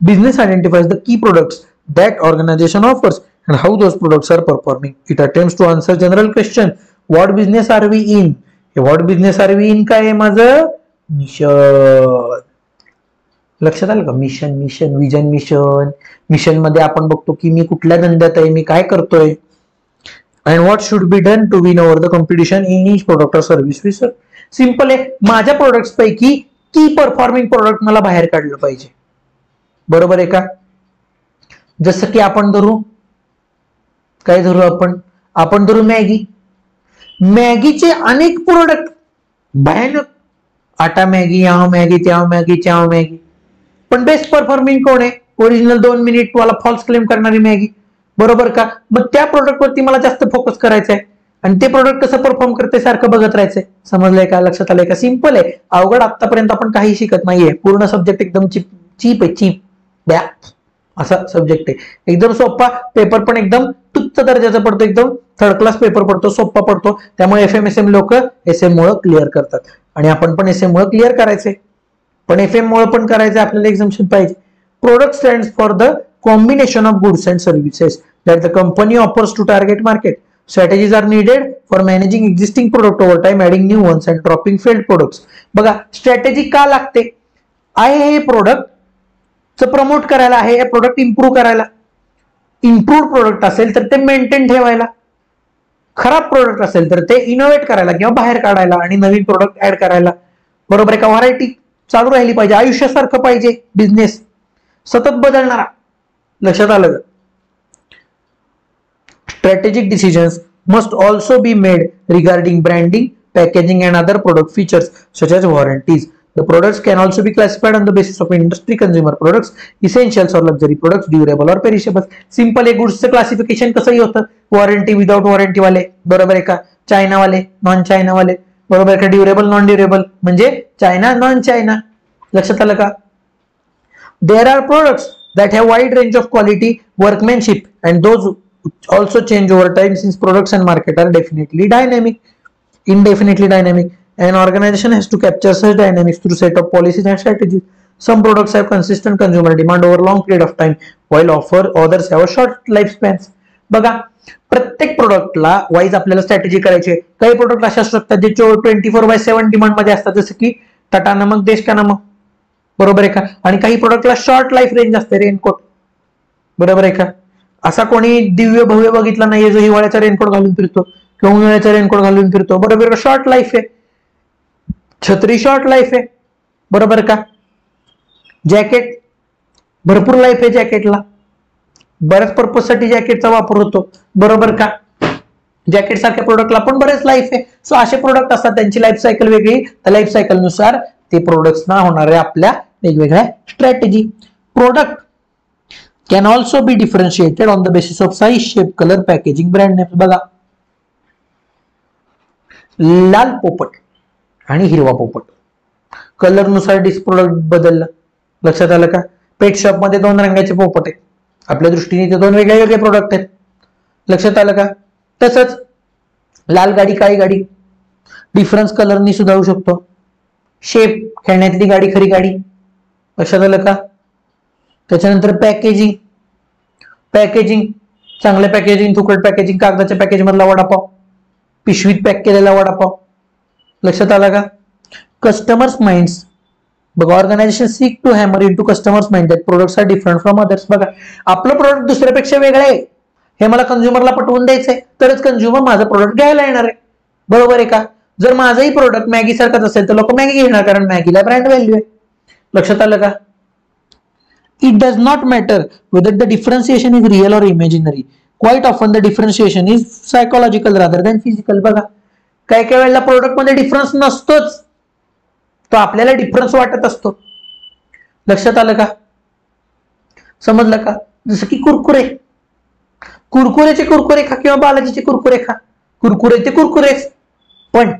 business identifies the key products that organization offers and how those products are performing. It attempts to answer general question, what business are we in? What business are we in काय माझं mission. लक्षात आलं का. Mission mission vision mission. Mission मध्ये आपण बघतो की मी कुठल्या धंद्यात आहे, मी काय करतोय, and what should be done to win over the competition in each product or service we serve. Simple आहे. माझ्या प्रोडक्ट्स पैकी की परफॉर्मिंग प्रोडक्ट मला बाहेर काढलं पाहिजे, बरोबर आहे का. जसं की आपण धरू, काय धरू आपण धरू मॅगी. मॅगीचे अनेक प्रोडक्ट भयानक, आटा मॅगी, या मॅगी, त्या मॅगी, त्या मॅगी, पण बेस्ट परफॉर्मिंग कोण आहे. ओरिजिनल 2 मिनिट वाला फॉल्स क्लेम करणारी मॅगी, बरोबर का. मग त्या प्रोडक्टवरती मला जास्त फोकस करायचा आहे आणि ते प्रोडक्ट कसं परफॉर्म करते सारखं बघत राहायचंय. समजलंय का. लक्षात आलंय का. सिंपल आहे. अवघड आतापर्यंत आपण काही शिकत नाहीये. पूर्ण सब्जेक्ट एकदम चीप आहे, चीप द्या असा सब्जेक्ट आहे. एकदम सोपा. पेपर पण एकदम तुच्छ दर्जाचा पडतो, एकदम थर्ड क्लास पेपर पडतो, सोपा पडतो. त्यामुळे FM लोक SM मुळे क्लिअर करतात आणि आपण पण SM मुळे क्लिअर करायचंय, पण FM मुळे पण करायचंय. आपल्याला एक्झाम्शन पाहिजे. Product stands for the combination of goods and services that the company offers to target market. Strategies are needed for managing existing product over time, adding new ones and dropping failed products. बघा strategy का लागते. आहे हे product promote करायला, आहे हे product improve करायला. Improved product असेल तर ते मेंटेन ठेवायला, खराब प्रोडक्ट असेल तर ते इनोव्हेट करायला किंवा बाहेर काढायला आणि नवीन प्रोडक्ट ऍड करायला, बरोबर आहे का. व्हरायटी चालू राहिली पाहिजे. आयुष्यासारखं पाहिजे बिझनेस, सतत बदलणारा. लक्षात आलं का. Strategic decisions must also be made regarding branding, packaging and other product features such as warranties. The products can also be classified on the basis of industry, consumer products, essentials or luxury products, durable or perishables. Simple आहे. गुड्सचं classification कसंही होतं. Warranty, without warranty वाले, बरोबर आहे का. China वाले, non China वाले, बरोबर आहे का. ड्युरेबल, नॉन ड्युरेबल म्हणजे चायना, नॉन चायना. लक्षात आलं का. There are products that have wide range of quality, workmanship and those also change over time since products and market are definitely dynamic, indefinitely dynamic. An organization has to capture such dynamics through set of policies and strategies. Some products have consistent consumer demand over long period of time while others have a short lifespans. बघा प्रत्येक प्रोडक्टला wise आपल्याला strategy करायची आहे. काही product अशा असतात जे 24/7 demand मध्ये असतात, जसं की टाटा नमक, देश का नमक, बरोबर आहे का. आणि काही प्रोडक्टला शॉर्ट लाईफ रेंज असते. रेनकोट, बरोबर आहे का. असा कोणी दिव्य भव्य बघितला नाहीये जो हिवाळ्याचा रेनकोट घालून फिरतो किंवा उन्हाळ्याचा रेनकोट घालून फिरतो, बरोबर का. शॉर्ट लाईफ आहे. छत्री शॉर्ट लाईफ आहे, बरोबर का. जॅकेट भरपूर लाईफ आहे जॅकेटला, बऱ्याच पर्पज साठी जॅकेटचा वापर होतो, बरोबर का. जॅकेट सारख्या प्रोडक्टला पण बरेच लाईफ आहे. सो असे प्रोडक्ट असतात, त्यांची लाईफ सायकल वेगळी. त्या लाईफ सायकल नुसार ते प्रोडक्ट्स ना होणाऱ्या आपल्या वेगवेगळ्या strategy. Product can also be differentiated on the basis of size, shape, color, packaging, brand names. बघा लाल पोपट आणि हिरवा पोपट, कलर नुसार प्रोडक्ट बदलला. लक्षात आलं का. पेट शॉप मध्ये 2 रंगाचे पोपट आहेत. आपल्या दृष्टीने ते 2 वेगळे वेगळे प्रोडक्ट आहेत. लक्षात आलं का. तसंच लाल गाडी, काळी गाडी डिफरन्स कलरनी सुद्धा होऊ शकतो. शेप, खेळण्यातली गाडी, खरी गाडी. लक्षात आलं का. त्याच्यानंतर पॅकेजिंग, पॅकेजिंग चांगलं पॅकेजिंग, फुकट पॅकेजिंग, कागदाच्या पॅकेज मधला वडापाव, पिशवीत पॅक केलेला वडापाव, लक्षात आला का? कस्टमर्स माइंड्स बघा, organisation seek to hammer in to customers mind that products are different from others. बघा, आपलं प्रोडक्ट दुसऱ्यापेक्षा वेगळं आहे हे मला कंझ्युमरला पटवून द्यायचंय, तरच कंझ्युमर माझं प्रोडक्ट घ्यायला येणार आहे. बरोबर आहे का? जर माझंही प्रोडक्ट मॅगी सारखंच असेल तर लोक मॅगी घेणार, कारण मॅगीला ब्रँड व्हॅल्यू आहे. लक्षात आलं का? It does not matter whether the differentiation is real or imaginary. Quite often the differentiation is psychological rather than physical. बघा, काही काही वेळेला प्रोडक्ट मध्ये डिफरन्स नसतोच, तो आपल्याला डिफरन्स वाटत असतो. लक्षात आलं का? समजलं का? जसं की कुरकुरे, कुरकुरेचे कुरकुरे खा किंवा बालाजीचे कुरकुरे खा, कुरकुरे ते कुरकुरेच, पण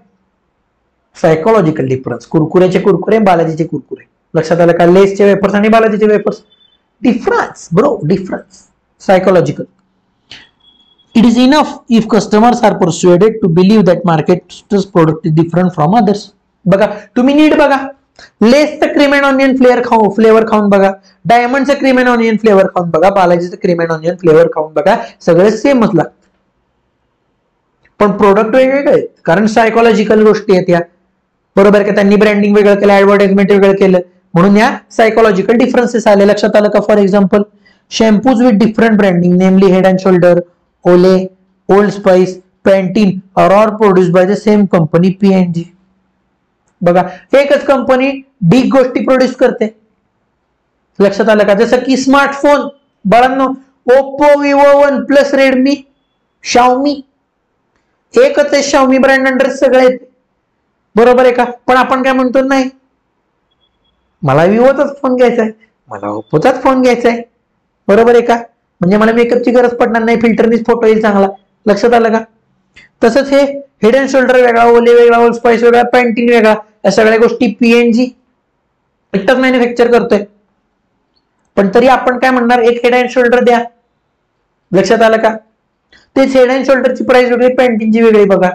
सायकोलॉजिकल डिफरन्स. कुरकुरेचे कुरकुरे, बालाजीचे कुरकुरे. लक्षात आलं का? लेसचे वेफर्स आणि बालाजीचे wafers, difference bro, difference psychological. It is enough if customers are persuaded to believe that market's product is different from others. बघा, तुम्ही नीट बघा, लेसचं क्रीम अँड ऑनियन फ्लेवर खाऊन बघा, डायमंडचं क्रीम अँड ऑनियन फ्लेवर खाऊन बघा, बालाजीचं क्रीम अँड ऑनियन फ्लेवर खाऊन बघा, सगळे सेमच लागतात. पण प्रोडक्ट वेगवेगळे आहेत, कारण सायकोलॉजिकल गोष्टी आहेत या. बरोबर का? त्यांनी ब्रँडिंग वेगळं केलं, ऍडव्हर्टाइजमेंट वेगळं केलं, म्हणून या सायकोलॉजिकल डिफरन्सेस आले. लक्षात आलं का? For example, shampoos with different branding namely head and shoulder, Olay, Old Spice, Pantene are all produced by the same company P&G. बघा, एकच कंपनी ढीक गोष्टी प्रोड्यूस करते. लक्षात आलं का? जसं की स्मार्टफोन, बाळांनो, Oppo, Vivo, one plus, Redmi, Xiaomi, एकच आहे शाओमी ब्रँड अंडर सगळे. बरोबर आहे का? पण आपण काय म्हणतो, नाही मला विवोचाच फोन घ्यायचा आहे, मला ओप्पोचाच फोन घ्यायचा आहे. बरोबर आहे का? म्हणजे मला मेकअपची गरज पडणार नाही, फिल्टरनीच फोटो येईल चांगला. लक्षात आलं का? तसंच हे हेड अँड शोल्डर वेगळा, ओले वेगळा, ओल्ड स्पाइस वेगळा, पॅन्टीन वेगळा, या सगळ्या गोष्टी P&G एकटाच मॅन्युफॅक्चर करतोय. पण तरी आपण काय म्हणणार, एक हेड अँड शोल्डर द्या. लक्षात आलं का? तेच हेड अँड शोल्डरची प्राइस वेगळी, पॅन्टीनची वेगळी. बघा,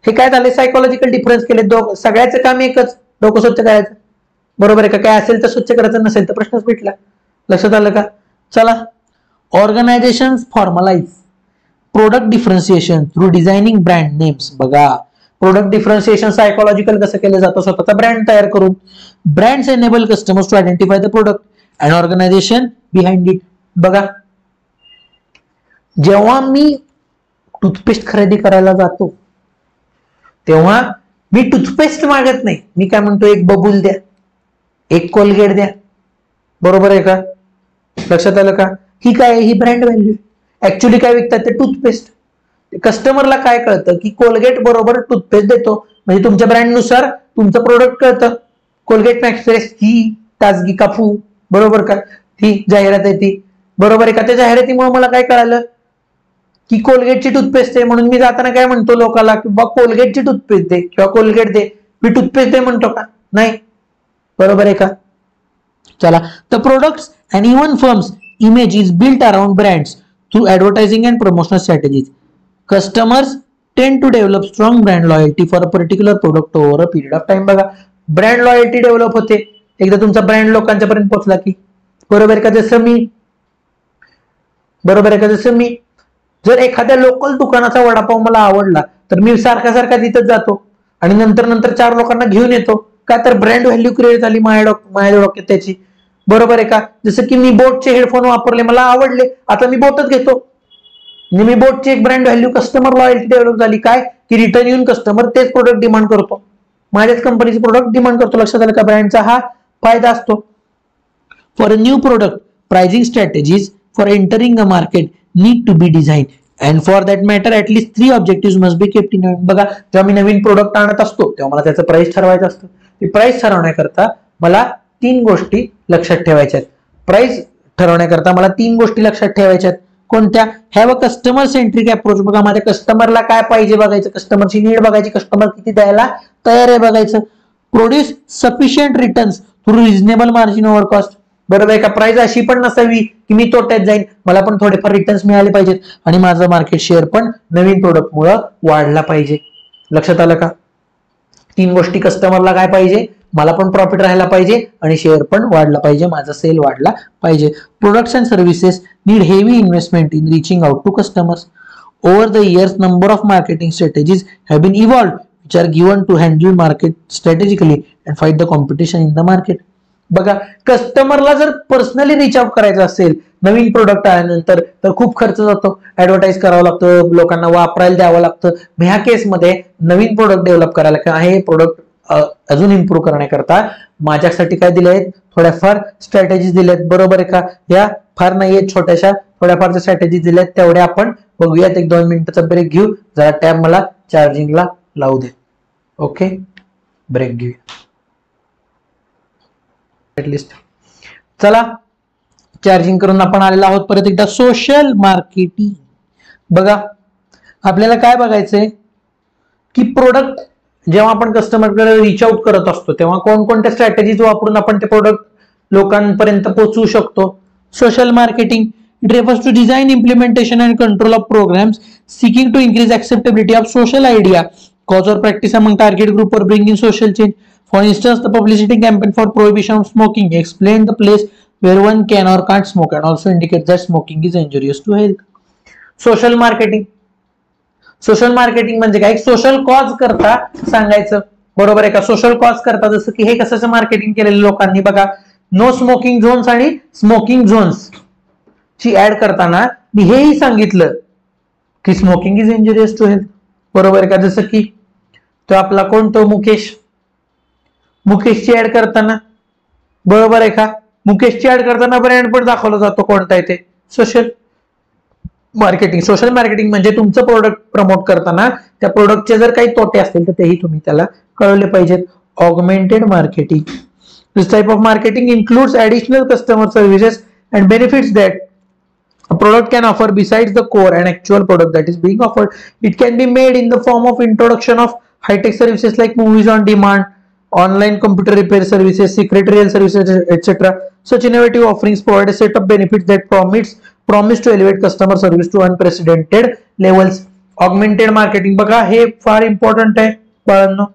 हे काय झाले, सायकोलॉजिकल डिफरन्स केले. सगळ्याचं काम एकच, डोकं स्वच्छ करायचं. बरोबर आहे का? काय असेल तर स्वच्छ करायचं, नसेल तर प्रश्नच भेटला. लक्षात आलं का? चला, Organizations formalize product differentiation through designing brand names. बघा, प्रोडक्ट डिफरन्सिएशन सायकोलॉजिकल कसं केलं जातं, स्वतःचा ब्रँड तयार करून. Brands enable customers to identify the product and organisation behind it. बघा, जेव्हा मी टूथपेस्ट खरेदी करायला जातो तेव्हा मी टूथपेस्ट मागत नाही, मी काय म्हणतो, एक बबूल द्या, एक कोलगेट द्या. बरोबर आहे का? लक्षात आलं का? ही काय, ही ब्रँड व्हॅल्यू. ऍक्च्युली काय विकतात ते टूथपेस्ट. कस्टमरला काय कळतं की कोलगेट बरोबर टूथपेस्ट देतो, म्हणजे तुमच्या ब्रँडनुसार तुमचं प्रोडक्ट कळतं. कोलगेट मॅक्स फ्रेश, ही ताजगी काफू, बरोबर का? ही जाहिरात आहे ती. बरोबर आहे का? त्या जाहिरातीमुळे मला काय कळालं की कोलगेटची टूथपेस्ट आहे, म्हणून मी जाताना काय म्हणतो लोकांना की बा कोलगेटची टूथपेस्ट दे किंवा कोलगेट दे, मी टूथपेस्ट दे म्हणतो का? नाही. बरोबर आहे का? चला, the products and even firms image is built around brands through advertising and promotional strategies. Customers tend to develop strong brand loyalty for a particular product over a period of time. बघा, brand loyalty develop होते एकदा तुमचा brand लोकांच्या पर्यंत पोहोचला की. बरोबर का? जसं मी, बरोबर आहे का? जसं मी जर एखाद्या लोकल दुकानाचा वडापाव मला आवडला तर मी सारखा सारखा तिथं जातो आणि नंतर नंतर 4 लोकांना घेऊन येतो का, तर ब्रँड व्हॅल्यू क्रिएट झाली माझ्या डोक्यात त्याची. बरोबर आहे का? जसं की मी बोटचे हेडफोन वापरले, मला आवडले, आता मी बोटच घेतो. मी बोटची एक brand value, customer loyalty develop झाली. काय की रिटर्न येऊन कस्टमर तेच प्रोडक्ट डिमांड करतो, माझ्याच कंपनीचे प्रोडक्ट डिमांड करतो. लक्षात आलं का? ब्रँडचा हा फायदा असतो. For a new product, pricing strategies for entering a market need to be design and for that matter at least 3 objective must be kept in mind. बघा, जेव्हा मी नवीन प्रोडक्ट आणत असतो तेव्हा मला त्याचं प्राइस ठरवायचं असतं. ती प्राइस ठरवण्याकरता मला 3 गोष्टी लक्षात ठेवायच्यात. प्राइस ठरवण्याकरता मला 3 गोष्टी लक्षात ठेवायच्यात. कोणत्या? Have a customer centric approach. बघा, माझ्या कस्टमरला काय पाहिजे बघायचं, कस्टमरची नीड बघायची, कस्टमर किती द्यायला तयार आहे बघायचं. Produce sufficient returns through reasonable margin over cost. बरोबर आहे का? प्राइस अशी पण नसावी की मी तोट्यात जाईन, मला पण थोडेफार रिटर्न्स मिळाले पाहिजेत आणि माझं मार्केट शेअर पण नवीन प्रोडक्ट मुळे वाढला पाहिजे. लक्षात आलं का? 3 गोष्टी, कस्टमरला काय पाहिजे, मला पण प्रॉफिट राहायला पाहिजे आणि शेअर पण वाढला पाहिजे, माझा सेल वाढला पाहिजे. Products and services need heavy investment in reaching out to customers. Over the years number of marketing strategies have been evolved which are given to handle market strategically and fight the competition in the market. बघा, कस्टमरला जर personally reach out करायचं असेल नवीन product आल्यानंतर तर खूप खर्च जातो, ऍडव्हर्टाईज करावं लागतं, लोकांना वापरायला द्यावं लागतं. ह्या केसमध्ये नवीन प्रोडक्ट डेव्हलप करायला किंवा हे प्रोडक्ट अजून इम्प्रूव्ह करण्याकरता माझ्यासाठी काय दिले आहेत, थोड्याफार स्ट्रॅटेजीज दिल्या आहेत. बरोबर आहे का? या फार नाहीये, छोट्याशा थोड्याफार स्ट्रॅटेजी दिल्या आहेत, तेवढ्या आपण बघूयात. 1-2 मिनिटाचा ब्रेक घेऊ, जरा टॅब मला चार्जिंगला लावू दे. ओके, ब्रेक घेऊया. चला, चार्जिंग करून आपण आलेलो आहोत परत एकदा. Social marketing. बघा, आपल्याला काय बघायचंय की प्रोडक्ट जेव्हा आपण कस्टमरकडे रीच आउट करत असतो तेव्हा कोणकोणत्या स्ट्रॅटेजीज वापरून आपण ते प्रोडक्ट लोकांपर्यंत पोहोचवू शकतो. Social marketing it refers to design, implementation and control of programmes seeking to increase acceptability of social idea, cause or practice among target group or bringing social change. For instance, the publicity campaign for prohibition of smoking explain the place where one can or can't smoke and also indicate that smoking is injurious to health. Social marketing. Social marketing म्हणजे काय? Social cause करता सांगायचं. बरोबर आहे का? Social cause करता, जसं की हे कशाचं मार्केटिंग केलेलं लोकांनी बघा, नो स्मोकिंग झोन्स आणि स्मोकिंग झोन्स ची ऍड करताना मी हेही सांगितलं की smoking is injurious to health. बरोबर आहे का? जसं की तो आपला कोण, तो मुकेशची ऍड करताना, बरोबर आहे का? मुकेशची ऍड करताना ब्रँड पण दाखवला जातो कोणता आहे ते. Social marketing. सोशल मार्केटिंग म्हणजे तुमचं प्रोडक्ट प्रमोट करताना त्या प्रोडक्टचे जर काही तोटे असतील तर तेही तुम्ही त्याला कळवले पाहिजेत. Augmented marketing. This type of marketing includes additional customer services and benefits that a product can offer besides the core and actual product that is being offered. It can be made in the form of introduction of high-tech services like movies on demand, online computer repair services, secretarial services, etc. Such innovative offerings provide a set of benefits that promise to elevate customer service to unprecedented levels. Augmented marketing बघा, हे फार important आहे बाळांनो,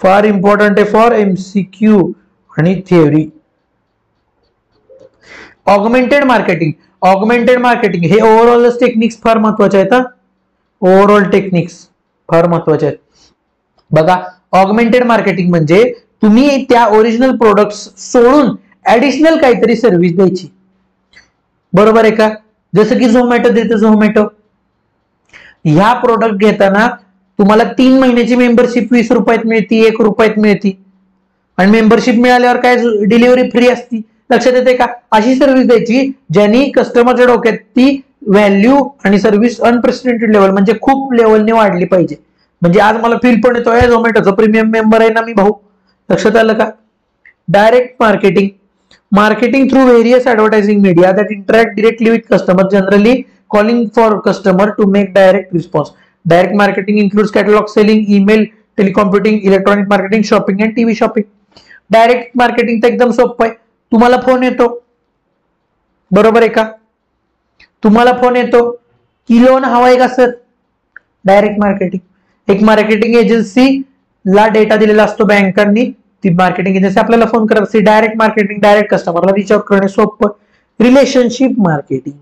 फार important आहे for MCQ आणि theory. Augmented marketing. Augmented marketing हे overall techniques फार महत्वाचे आहेत. ओव्हरऑल टेक्निक्स फार महत्वाचे आहेत. बघा, ऑगमेंटेड मार्केटिंग म्हणजे तुम्ही त्या ओरिजिनल प्रोडक्ट्स सोडून ऍडिशनल काहीतरी सर्व्हिस द्यायची. बरोबर आहे का? जसं की झोमॅटो देतं. झोमॅटो ह्या प्रोडक्ट घेताना तुम्हाला 3 महिन्याची मेंबरशिप 20 रुपयात मिळती, 1 रुपयात मिळती आणि मेंबरशिप मिळाल्यावर काय डिलिव्हरी फ्री असती. लक्षात येते का? अशी सर्व्हिस द्यायची ज्यांनी कस्टमरच्या डोक्यात ती व्हॅल्यू आणि सर्व्हिस अनप्रेसिडेंटेड लेवल म्हणजे खूप लेवलने वाढली पाहिजे. म्हणजे आज मला फील पण येतो झोमॅटोचा प्रीमियम मेंबर आहे ना मी भाऊ. लक्षात आलं का? Direct marketing. Marketing through various advertising media that interact directly with customer, generally calling for customer to make direct response. Direct marketing includes catalogue selling, email, telecomputing, electronic marketing, shopping and TV shopping. Direct marketing तर एकदम सोपं आहे. तुम्हाला phone येतो, बरोबर आहे का? तुम्हाला फोन येतो की लोन हवाय का सर? Direct marketing. एक मार्केटिंग एजन्सी ला डेटा दिलेला असतो बँकांनी, ती मार्केटिंग एजन्सी आपल्याला फोन करत असते. डायरेक्ट मार्केटिंग, डायरेक्ट कस्टमरला रिच आउट करणे सोपं. Relationship marketing.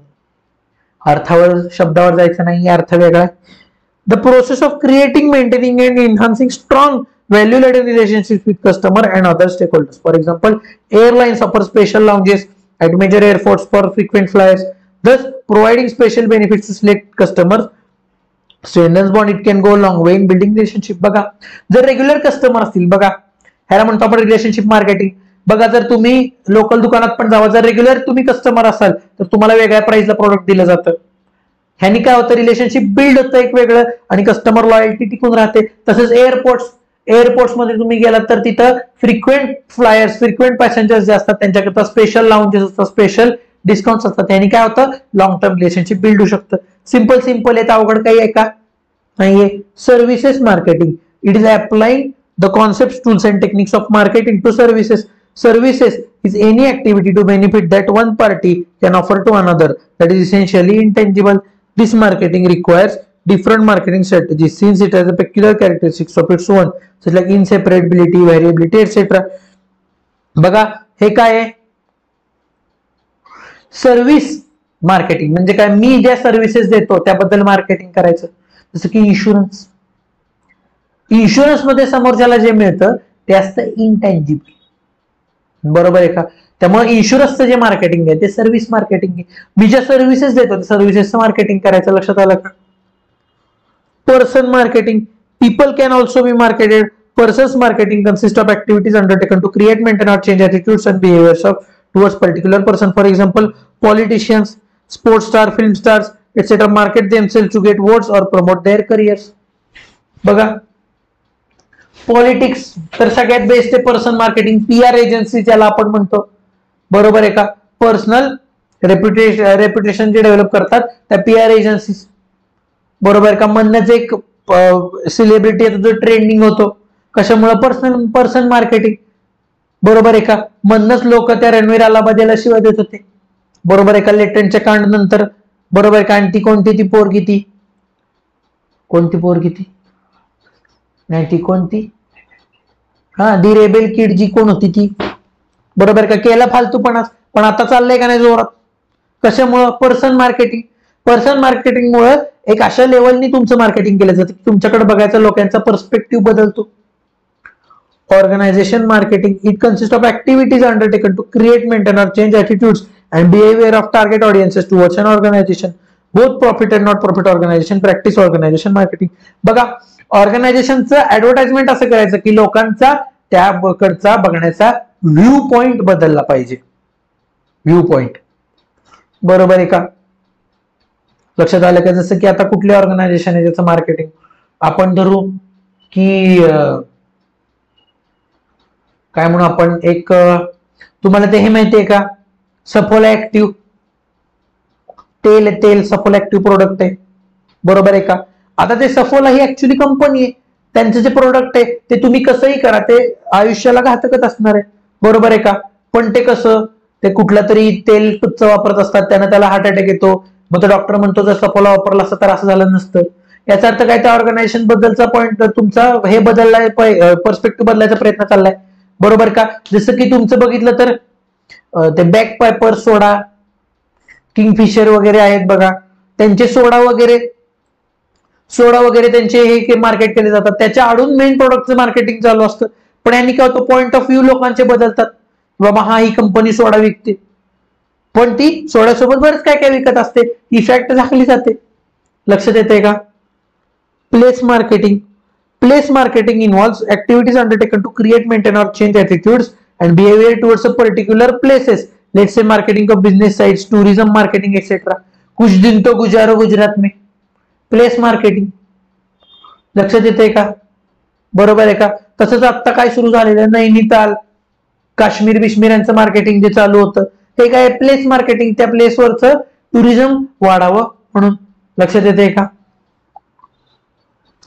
अर्थावर शब्दावर जायचं नाही, अर्थ वेगळा. The process of creating, maintaining and enhancing strong value-laden relationships with customer and other stakeholders. For example, airlines offer special lounges at major airports for frequent flyers, thus providing special benefits to select customers. Strengthens bond. It can go a long way in building relationship. बघा, जर regular customer असतील, बघा ह्याला म्हणतो आपण relationship marketing. बघा, जर तुम्ही लोकल दुकानात पण जावा, जर रेग्युलर तुम्ही कस्टमर असाल तर तुम्हाला वेगळ्या प्राइसला प्रोडक्ट दिलं जातं. ह्यानी काय होतं? रिलेशनशिप बिल्ड होतं एक वेगळं आणि कस्टमर लॉयल्टी टिकून राहते. तसंच एअरपोर्ट्स मध्ये तुम्ही गेलात तर तिथं फ्रिक्वेंट फ्लायर्स, फ्रिक्वेंट पॅसेंजर्स जे असतात त्यांच्याकरता स्पेशल लाउंजेस असतात, स्पेशल डिस्काउंट्स असतात. त्यांनी काय होतं? लॉंग टर्म रिलेशनशिप बिल्ड होऊ शकतं. सिंपल आहे, अवघड काही आहे का? नाहीये. Services marketing. It is applying the concept, tools and techniques of marketing to services. Services is any activity to benefit that one party can offer to another that is essentially intangible. This marketing requires different marketing strategies since it has a peculiar characteristics of its own, such like inseparability, variability, etc. बघा, हे काय आहे? Service marketing म्हणजे काय? मी ज्या services देतो त्याबद्दल marketing करायचं. जसं की इन्शुरन्स. इन्शुरन्स मध्ये समोरच्याला जे मिळतं ते असतं इंटँजिबल, बरोबर आहे का. त्यामुळे इन्शुरन्सचं जे मार्केटिंग आहे ते सर्व्हिस मार्केटिंग आहे. मी ज्या सर्व्हिसेस देतो सर्व्हिसेसचं मार्केटिंग करायचं, लक्षात आलं का. Person marketing, people can also be marketed. Person's marketing consists of activities undertaken to create, maintain or change attitudes and behaviors of towards particular person. For example, politicians, sports stars, film stars, etc. market themselves to get votes or promote their careers. बघा, politics तर सगळ्यात best आहे person marketing. PR agency ज्याला आपण म्हणतो, बरोबर आहे का. पर्सनल रेप्युटेशन जे डेव्हलप करतात त्या पीआर एजन्सी, बरोबर आहे का. म्हणणंच एक सेलिब्रिटी जो ट्रेंडिंग होतो कशामुळे, पर्सन मार्केटिंग, बरोबर आहे का. म्हणूनच लोक त्या रणवीर अलाहाबादीला शिवाय देत होते, बरोबर आहे का. लेटनच्या कांड नंतर, बरोबर आहे का. आणि ती कोणती, ती पोरगी, ती कोणती पोरगी, ती नाही, ती कोणती, हा दी रेबेल किड जी कोण होती ती, बरोबर का. केला फालतूपणा, पण आता चाललंय का नाही जोरात. कशामुळं, पर्सन मार्केटिंग. पर्सन मार्केटिंग मुळे एक अशा लेवलनी तुमचं मार्केटिंग केलं जातं की तुमच्याकडे बघायचा लोकांचा पर्स्पेक्टिव्ह बदलतो. Organisation marketing, it consist of activities undertaken to create, maintain or change attitudes and behaviour of target audiences towards an organisation. Both profit and not profit organisation practice organisation marketing. बघा, ऑर्गनायझेशनचं advertisement असं करायचं की लोकांचा त्याकडचा बघण्याचा view point बदलला पाहिजे. View point, बरोबर आहे का. लक्षात आलं का. जसं की आता कुठले ऑर्गनायझेशन आहे ज्याचं मार्केटिंग आपण धरू की काय म्हणू आपण, एक तुम्हाला ते हे माहितीये का, सफोला ऍक्टिव्ह तेल सफोला ऍक्टिव्ह प्रोडक्ट आहे, बरोबर आहे का. आता ते सफोला ही ऍक्च्युअली कंपनी आहे, त्यांचं जे प्रोडक्ट आहे ते तुम्ही कसंही करा ते आयुष्याला घातकच असणार आहे, बरोबर आहे का. पण ते कसं, ते कुठलं तरी तेल तुच्च वापरत असतात, त्यानं त्याला हार्ट अटॅक येतो, मग तो डॉक्टर म्हणतो जर सफोला वापरला असतं तर असं झालं नसतं. याचा अर्थ काय, त्या ऑर्गनायझेशन बद्दलचा पॉईंट तुमचा हे बदललाय, पर्स्पेक्टिव्ह बदलायचा प्रयत्न चाललाय, बरोबर का. जसं की तुमचं बघितलं तर ते बॅक पायपर सोडा, किंगफिशर वगैरे आहेत बघा, त्यांचे सोडा वगैरे त्यांचे हे मार्केट केले जातात, त्याच्या आडून मेन प्रोडक्टचं मार्केटिंग चालू असतं. पण यांनी काय होतं, पॉइंट ऑफ व्ह्यू लोकांचे बदलतात. बाबा हा, ही कंपनी सोडा विकते, पण ती सोड्यासोबत बरंच काय काय विकत असते, ही फॅक्ट झाकली जाते. लक्षात येते का. Place marketing. Place marketing involves activities undertaken to create, maintain or change attitudes and behavior towards a particular places. Let's say marketing of business sites, tourism marketing, etc. कुछ दिन तो गुजारो गुजरात में, प्लेस मार्केटिंग. लक्षात येते का, बरोबर आहे का. तसंच आता काय सुरू झालेलं, नैनिताल, काश्मीर बिश्मीरांचं मार्केटिंग जे चालू होतं ते काय, प्लेस मार्केटिंग. त्या प्लेसवरचं टुरिझम वाढावं म्हणून. लक्षात येते का.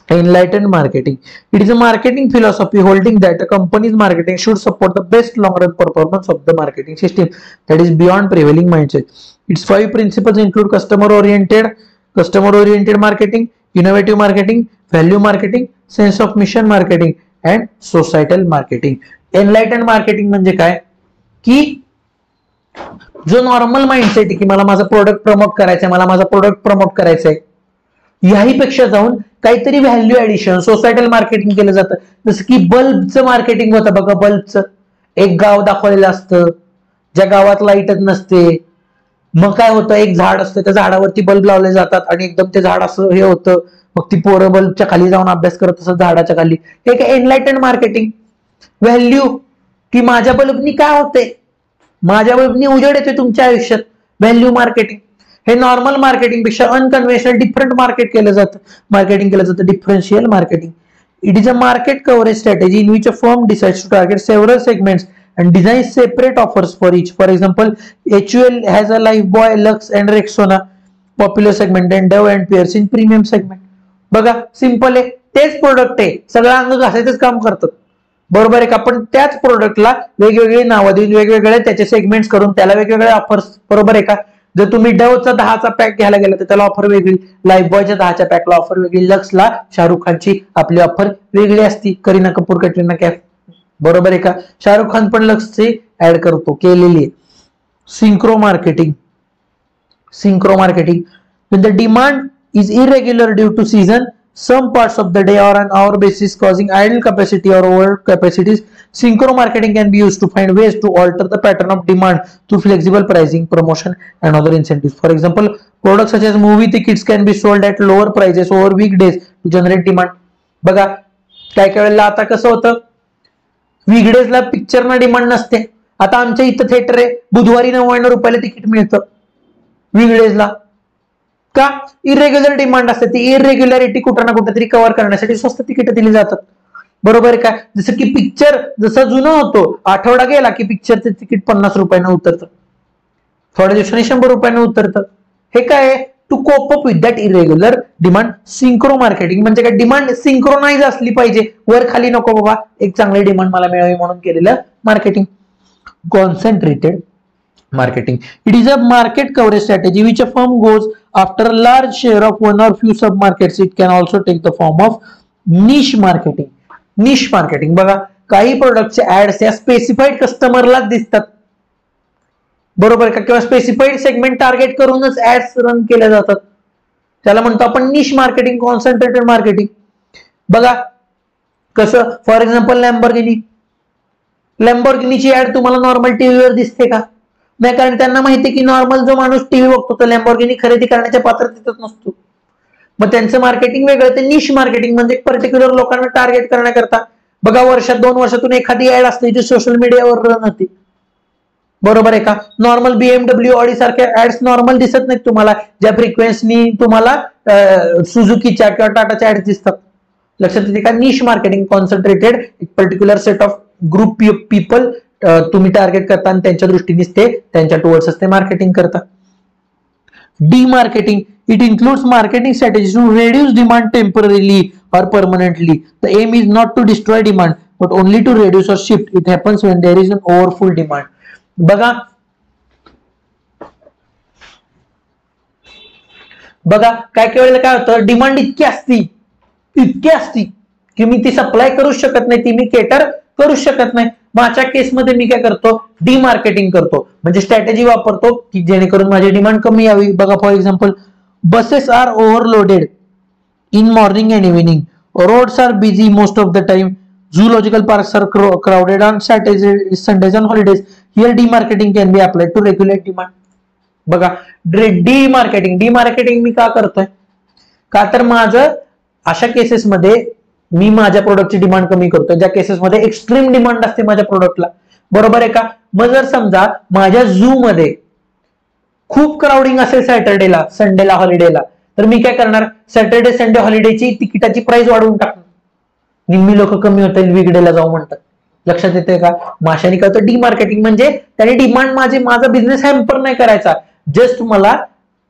Enlightened marketing. It is a marketing philosophy holding that a company's marketing should support the best long-run performance of the marketing system that is beyond prevailing mindset. Its 5 principles include customer-oriented marketing, innovative marketing, value marketing, sense of mission marketing, and societal marketing. Enlightened marketing म्हणजे काय की जो normal mindset आहे की मला माझा product promote करायचा आहे, मला माझा प्रोडक्ट प्रमोट करायचा आहे, याही पेक्षा जाऊन काहीतरी व्हॅल्यू ऍडिशन, सोसायटल मार्केटिंग केलं जातं. जसं की बल्बचं मार्केटिंग होतं बघा. बल्बचं एक गाव दाखवलेलं असतं ज्या गावात लाईटच नसते, मग काय होतं, एक झाड असतं, त्या झाडावरती बल्ब लावले जातात आणि एकदम ते झाड असं हे होतं, मग ती पोरं बल्बच्या खाली जाऊन अभ्यास करत असत झाडाच्या खाली. हे काय एनलाइटन मार्केटिंग. व्हॅल्यू की माझ्या बल्बनी काय होते, माझ्या बल्बनी उजेड येते तुमच्या आयुष्यात, व्हॅल्यू मार्केटिंग. हे नॉर्मल मार्केटिंग पेक्षा अनकन्व्हेन्शनल डिफरंट मार्केटिंग केलं जातं, differential marketing. It is a market coverage strategy in which a firm decides to target several segments and design separate offers for each. For example, HUL has a Lifebuoy, Lux and Rexona popular segment and Dove and Pearce in premium segment. बघा, simple आहे, तेच product आहे, सगळं अंग घासायचंच काम करतात, बरोबर आहे का. पण त्याच प्रोडक्टला वेगवेगळी नावं देऊन वेगवेगळे त्याचे सेगमेंट्स करून त्याला वेगवेगळे ऑफर्स, बरोबर आहे का. जर तुम्ही डवचा 10चा पॅक घ्यायला गेला तर त्याला ऑफर वेगळी, लाईफबॉयच्या 10च्या पॅकला ऑफर वेगळी, लक्सला शाहरुख खानची आपली ऑफर वेगळी असती, करीना कपूर, कटरीना कैफ, बरोबर आहे का. शाहरुख खान पण लक्सची ऍड करतो, केलेली आहे. Synchro marketing. When the demand is irregular due to season, some parts of the day or an hour basis causing idle capacity or over capacities. Synchro marketing can be used to find ways to alter the pattern of demand through flexible pricing, promotion and other incentives. For example, products such as movie tickets can be sold at lower prices over weekdays to generate demand. बघा काय काय वेळेला आता कसं होतं, वीकडेजला पिक्चरना demand नसते. आता आमच्या इथं थिएटर आहे, बुधवारी 99 रुपयाला तिकीट मिळतं वीकडेजला. का? इरेग्युलर डिमांड असते. ती इरेग्युलरिटी कुठं ना कुठेतरी कव्हर करण्यासाठी स्वस्त तिकीट दिली जातात. बरोबर का? जसं की पिक्चर जसा जुना होतो, आठवडा गेला की पिक्चरचं तिकीट 50 रुपयानं उतरतं, थोड्या दिवसांनी 100 रुपयानं उतरतं. हे काय? To cope up with that irregular demand. Synchro marketing म्हणजे काय? डिमांड सिंक्रोनाइज असली पाहिजे, वर खाली नको बाबा, एक चांगली डिमांड मला मिळावी म्हणून केलेलं marketing. Concentrated marketing. It is a market coverage strategy which a firm goes after a large share of one or few sub markets. It can also take the form of niche marketing. Niche marketing बघा, काही प्रोडक्टचे ads या specified कस्टमरला दिसतात, बरोबर का? किंवा specified segment target करूनच ऍड्स रन केल्या जातात, त्याला म्हणतो आपण निश मार्केटिंग, कॉन्सन्ट्रेटेड मार्केटिंग. बघा कसं, फॉर एक्झाम्पल लॅम्बोर्गिनीची ऍड तुम्हाला नॉर्मल टीव्हीवर दिसते का? नाही, कारण त्यांना माहिती की नॉर्मल जो माणूस टीव्ही बघतो तो लॅम्बोर्गिनी खरेदी करण्याच्या पात्रतेतच नसतो. मग त्यांचं मार्केटिंग वेगळं. ते निश मार्केटिंग म्हणजे पर्टिक्युलर लोकांना टार्गेट करण्याकरता. बघा वर्षात 2 वर्षातून एखादी ऍड असते जी सोशल मीडियावर रन होती, बरोबर आहे का? नॉर्मल BMW, ऑडी सारख्या ऍड्स नॉर्मल दिसत नाहीत तुम्हाला, ज्या फ्रिक्वेन्सीनी तुम्हाला सुझुकीच्या किंवा टाटाच्या ऍड्स दिसतात. लक्षात येते का? निश मार्केटिंग, कॉन्सन्ट्रेटेड, एक particular set of group people तुम्ही टार्गेट करता आणि त्यांच्या दृष्टीनेच ते त्यांच्या टुवर्ड्स ते मार्केटिंग करता. Demarketing, it includes marketing strategies to reduce demand temporarily or permanently. The aim is not to destroy demand but only to reduce or shift. It happens when there is an overfull demand. बघा काय काय वेळेला काय होतं, demand इतकी असती की मी ती सप्लाय करू शकत नाही, ती मी केटर करू शकत नाही. माझ्या केसमध्ये मी काय करतो, डीमार्केटिंग करतो, म्हणजे स्ट्रॅटेजी वापरतो की जेणेकरून माझी डिमांड कमी यावी. बघा for example, buses are overloaded in morning and evening, roads are busy most of the time, zoological parks are crowded on Saturdays, Sundays and holidays. Here demarketing can be applied to regulate demand. बघा डीमार्केटिंग मी का करतोय, का तर माझं अशा cases मध्ये मी माझ्या प्रोडक्टची डिमांड कमी करतोय, ज्या केसेस मध्ये एक्स्ट्रीम डिमांड असते माझ्या प्रोडक्टला, बरोबर आहे का? मग जर समजा माझ्या झू मध्ये खूप क्राउडिंग असेल सॅटर्डेला, संडेला, हॉलिडेला, तर मी काय करणार, सॅटर्डे संडे हॉलिडेची तिकिटाची प्राइस वाढवून टाकणार, निम्मी लोक कमी होतील, वीकडेला जाऊ म्हणतात. लक्षात येते का? माशाने काय होतं, डीमार्केटिंग म्हणजे त्याने डिमांड माझा बिझनेस हॅम्पर नाही करायचा, जस्ट मला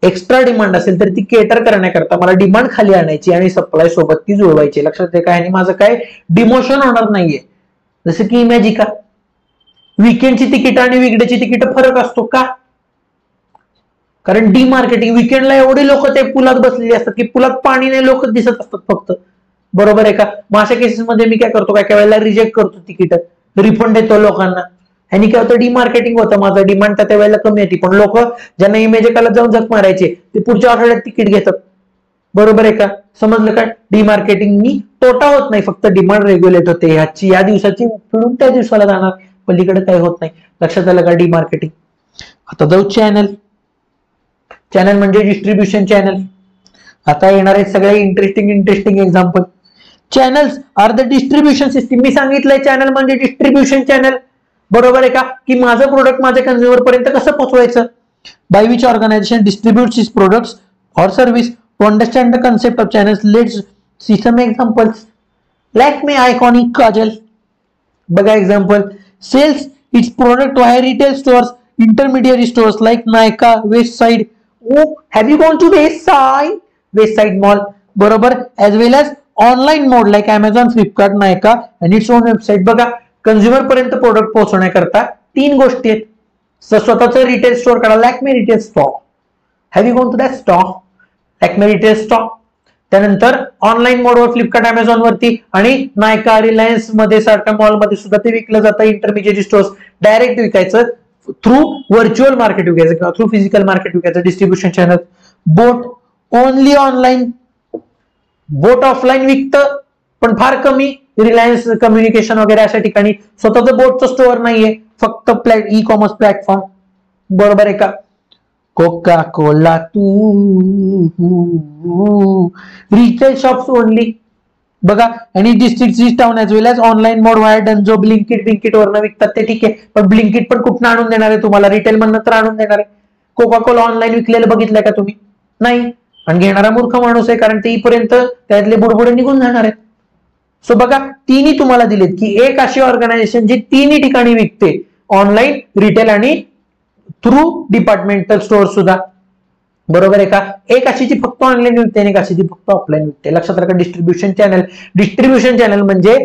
एक्स्ट्रा डिमांड असेल तर ती केटर करण्याकरता मला डिमांड खाली आणायची आणि सप्लाय सोबत ती जुळवायची. लक्षात येते का? आणि माझं काय डिमोशन होणार नाहीये. जसं की इमॅजिका, वीकेंडची तिकीट आणि वीकडेची तिकीट फरक असतो का? कारण डीमार्केटिंग, वीकेंडला एवढे लोक ते पुलात बसलेली असतात की पुलात पाणी नाही, लोक दिसत असतात फक्त, बरोबर आहे का? मग अशा केसेसमध्ये मी काय करतो, काय काय वेळेला रिजेक्ट करतो तिकीट, रिफंड देतो लोकांना. आणि काय होतं, डीमार्केटिंग होतं माझं, डिमांड त्या वेळेला कमी येते, पण लोक ज्यांना इमेजिकाला जाऊन झक मारायचे ते पुढच्या आठवड्यात तिकीट घेतात, बरोबर आहे का? समजलं का? डीमार्केटिंगनी तोटा होत नाही, फक्त डिमांड रेग्युलेट होते, ह्याची या दिवसाची फिरून त्या दिवसाला जाणार, पलीकडे काही होत नाही. लक्षात आलं का? डीमार्केटिंग. आता जाऊ चॅनल म्हणजे डिस्ट्रीब्युशन चॅनल. आता येणार आहेत सगळे interesting example. Channels are the distribution system. मी सांगितलंय चॅनल म्हणजे डिस्ट्रीब्युशन चॅनल, बरोबर आहे का? की माझं प्रोडक्ट माझ्या कंझ्युमर पर्यंत कसं पोहोचवायचं. By which organisation distributes its products or service. To understand the concept of channels, let's see some examples. Lakme iconic kajal. बघा example, sells its product via retail stores, intermediary stores like Nykaa, Westside. Oh, have you gone to West Side Mall? बरोबर. As well as online mode like Amazon, Flipkart, Nykaa and its own website. बघा, consumer पर्यंत product पोहोचवण्याकरता 3 गोष्टी आहेत. स्वतःचं retail store करा, Lakme retail store. Have you gone to that store, Lakme retail store. त्यानंतर online मोडवर फ्लिपकार्ट, अमेझॉन वरती आणि नायका, रिलायन्स मध्ये सारख्या मॉल मध्ये सुद्धा ते विकलं जातं. इंटरमिडिएट स्टोअर्स डायरेक्ट विकायचं, थ्रू व्हर्च्युअल मार्केट विकायचं किंवा थ्रू फिजिकल मार्केट विकायचं. Distribution channel. Boat only online. Boat offline विकतं पण फार कमी. रिलायन्स कम्युनिकेशन वगैरे अशा ठिकाणी स्वतःचं बोटचं स्टोअर नाहीये, फक्त ई कॉमर्स प्लॅटफॉर्म. बरोबर आहे का? कोका कोला तू रिटेल शॉप्स ओनली. बघा, आणि डिस्ट्रिक्ट टाउन ऍज वेल एज ऑनलाईन मोड व्हाया डंजो ब्लिंकिट वरनं विकतात ते ठीक आहे, पण ब्लिंकिट पण कुठनं आणून देणार आहे तुम्हाला? रिटेल मधनं तर आणून देणार आहे. कोका कोला ऑनलाईन विकलेलं बघितलंय का तुम्ही? नाही. आणि घेणारा मूर्ख माणूस आहे, कारण ते इथपर्यंत त्यातले बुडबुडे निघून जाणार आहेत. सो बघा, तिन्ही तुम्हाला दिलेत की एक अशी ऑर्गनायझेशन जी तिन्ही ठिकाणी विकते, ऑनलाईन, रिटेल आणि थ्रू डिपार्टमेंटल स्टोअर सुद्धा. बरोबर आहे का? एक अशी जी फक्त ऑनलाईन विकते आणि एक अशी जी फक्त ऑफलाईन विकते. लक्षात राखा. डिस्ट्रीब्युशन चॅनल म्हणजे